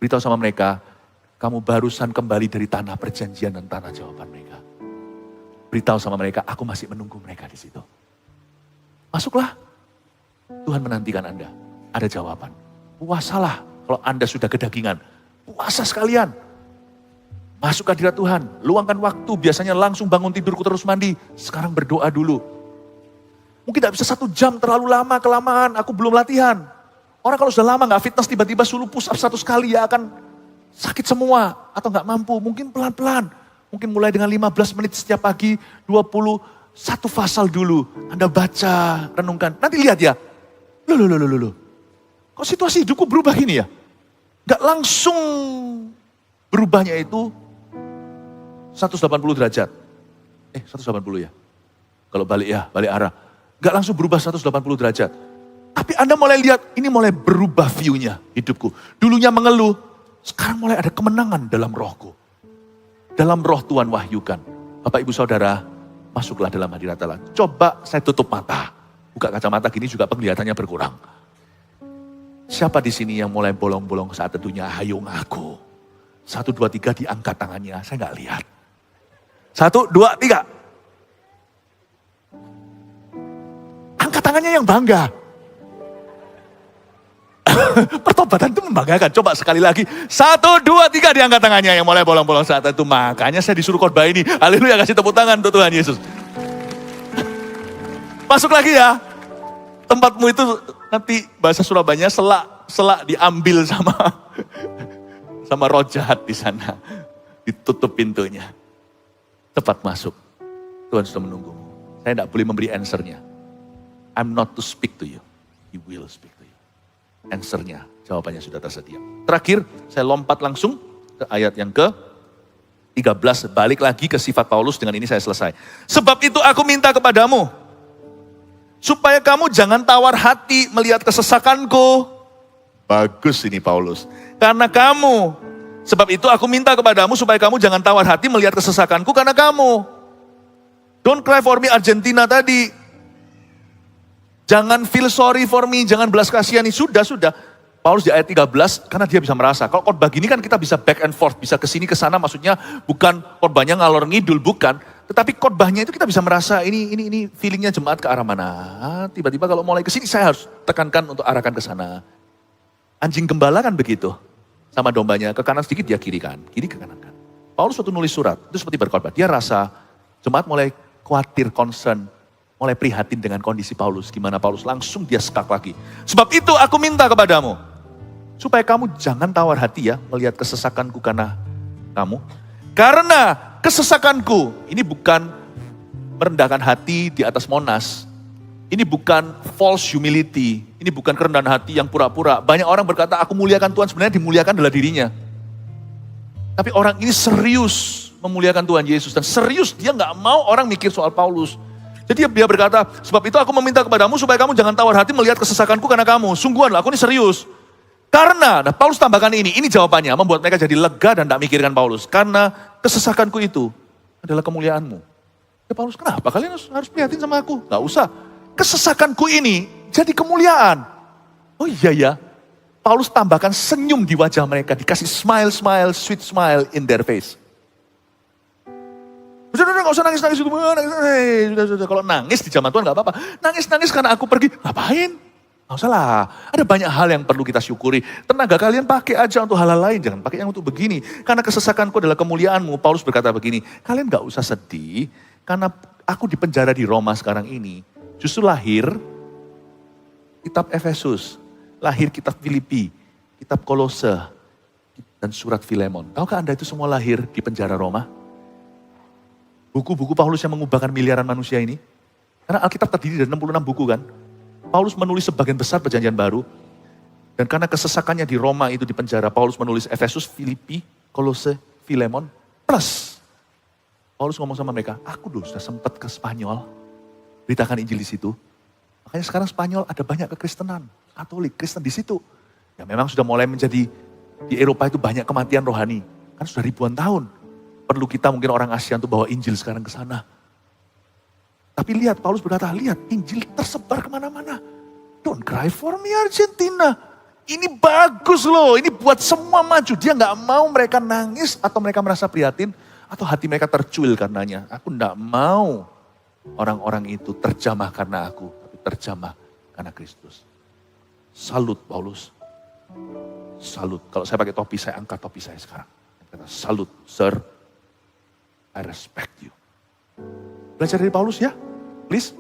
Beritahu sama mereka, kamu barusan kembali dari tanah perjanjian dan tanah jawaban mereka. Beritahu sama mereka, aku masih menunggu mereka di situ. Masuklah. Tuhan menantikan Anda. Ada jawaban. Puasalah kalau Anda sudah kedagingan. Puasa sekalian. Masuk ke hadirat Tuhan. Luangkan waktu. Biasanya langsung bangun tidurku terus mandi. Sekarang berdoa dulu. Mungkin tidak bisa 1 jam terlalu lama, kelamaan. Aku belum latihan. Orang kalau sudah lama gak fitness tiba-tiba suruh push up 1 kali ya akan sakit semua atau nggak mampu, mungkin pelan-pelan. Mungkin mulai dengan 15 menit setiap pagi, 21 pasal dulu. Anda baca, renungkan. Nanti lihat ya, loh. Kok situasi hidupku berubah gini ya? Nggak langsung berubahnya itu 180 derajat. 180 ya? Kalau balik arah. Nggak langsung berubah 180 derajat. Tapi Anda mulai lihat, ini mulai berubah view-nya hidupku. Dulunya mengeluh, sekarang mulai ada kemenangan dalam rohku. Dalam roh Tuhan wahyukan. Bapak ibu saudara, masuklah dalam hadirat Allah. Coba saya tutup mata. Buka kacamata gini juga penglihatannya berkurang. Siapa di sini yang mulai bolong-bolong saat teduhnya? Hayo ngaku. 1, 2, 3 diangkat tangannya. Saya nggak lihat. 1, 2, 3. Angkat tangannya yang bangga. Pertobatan itu membanggakan. Coba sekali lagi. 1, 2, 3 diangkat tangannya yang mulai bolong-bolong saat itu. Makanya saya disuruh khotbah ini. Haleluya, kasih tepuk tangan untuk Tuhan Yesus. Masuk lagi ya. Tempatmu itu nanti bahasa Surabaya selak diambil sama roh jahat di sana. Ditutup pintunya. Cepat masuk. Tuhan sudah menunggumu. Saya tidak boleh memberi answernya. I'm not to speak to you. He will speak to you. Answernya, jawabannya sudah tersedia. Terakhir, saya lompat langsung ke ayat yang ke-13. Balik lagi ke sifat Paulus, dengan ini saya selesai. Sebab itu aku minta kepadamu, supaya kamu jangan tawar hati melihat kesesakanku. Bagus ini Paulus. Sebab itu aku minta kepadamu, supaya kamu jangan tawar hati melihat kesesakanku karena kamu. Don't cry for me Argentina tadi. Jangan feel sorry for me, jangan belas kasihani. Sudah. Paulus di ayat 13, karena dia bisa merasa. Kalau khotbah gini kan kita bisa back and forth, bisa kesini kesana, maksudnya bukan khotbahnya ngalor ngidul, bukan. Tetapi khotbahnya itu kita bisa merasa, ini feelingnya jemaat ke arah mana. Tiba-tiba kalau mulai kesini saya harus tekankan untuk arahkan ke sana. Anjing gembala kan begitu. Sama dombanya, ke kanan sedikit dia kiri kan, kiri ke kanan kan. Paulus waktu nulis surat, itu seperti berkhotbah. Dia rasa jemaat mulai khawatir, concern, mulai prihatin dengan kondisi Paulus. Gimana Paulus langsung dia sekak lagi. Sebab itu aku minta kepadamu. Supaya kamu jangan tawar hati ya melihat kesesakanku karena kamu. Karena kesesakanku ini bukan merendahkan hati di atas Monas. Ini bukan false humility. Ini bukan kerendahan hati yang pura-pura. Banyak orang berkata aku muliakan Tuhan, sebenarnya dimuliakan adalah dirinya. Tapi orang ini serius memuliakan Tuhan Yesus. Dan serius dia gak mau orang mikir soal Paulus. Jadi dia berkata, sebab itu aku meminta kepadamu supaya kamu jangan tawar hati melihat kesesakanku karena kamu. Sungguhanlah, aku ini serius. Karena, Paulus tambahkan ini jawabannya, membuat mereka jadi lega dan tidak mikirkan Paulus. Karena kesesakanku itu adalah kemuliaanmu. Ya Paulus, kenapa kalian harus prihatin sama aku? Gak usah. Kesesakanku ini jadi kemuliaan. Oh iya ya. Paulus tambahkan senyum di wajah mereka, dikasih smile, sweet smile in their face. Sudah, gak usah nangis. Sudah. Kalau nangis di zaman Tuhan gak apa-apa. Nangis karena aku pergi. Ngapain? Gak usah lah. Ada banyak hal yang perlu kita syukuri. Tenaga kalian pakai aja untuk hal-hal lain. Jangan pakai yang untuk begini. Karena kesesakanku adalah kemuliaanmu. Paulus berkata begini. Kalian gak usah sedih. Karena aku di penjara di Roma sekarang ini. Justru lahir kitab Efesus. Lahir kitab Filipi. Kitab Kolose. Dan surat Filemon. Tahukah Anda itu semua lahir di penjara Roma? Buku-buku Paulus yang mengubahkan miliaran manusia ini. Karena Alkitab terdiri dari 66 buku kan. Paulus menulis sebagian besar perjanjian baru. Dan karena kesesakannya di Roma itu di penjara. Paulus menulis Efesus, Filipi, Kolose, Filemon. Plus. Paulus ngomong sama mereka. Aku dulu sudah sempat ke Spanyol. Beritakan Injil di situ. Makanya sekarang Spanyol ada banyak kekristenan. Katolik, Kristen di situ. Ya memang sudah mulai menjadi. Di Eropa itu banyak kematian rohani. Kan sudah ribuan tahun. Perlu kita mungkin orang Asia untuk bawa Injil sekarang ke sana. Tapi lihat, Paulus berkata, lihat Injil tersebar kemana-mana. Don't cry for me Argentina. Ini bagus loh, ini buat semua maju. Dia nggak mau mereka nangis atau mereka merasa prihatin atau hati mereka tercuil karenanya. Aku nggak mau orang-orang itu terjamah karena aku, tapi terjamah karena Kristus. Salut Paulus. Salut. Kalau saya pakai topi, saya angkat topi saya sekarang. Kata, salut, sir. I respect you. Belajar dari Paulus ya. Please,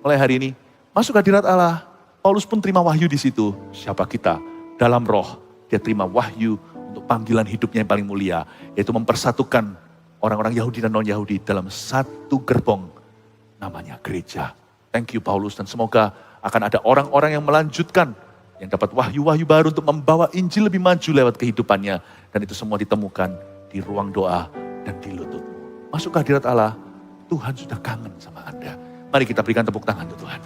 mulai hari ini. Masuk hadirat Allah. Paulus pun terima wahyu di situ. Siapa kita? Dalam roh. Dia terima wahyu untuk panggilan hidupnya yang paling mulia. Yaitu mempersatukan orang-orang Yahudi dan non-Yahudi dalam satu gerbong. Namanya gereja. Thank you Paulus. Dan semoga akan ada orang-orang yang melanjutkan. Yang dapat wahyu-wahyu baru untuk membawa Injil lebih maju lewat kehidupannya. Dan itu semua ditemukan di ruang doa dan di lututmu. Masuk ke hadirat Allah. Tuhan sudah kangen sama Anda. Mari kita berikan tepuk tangan untuk Tuhan.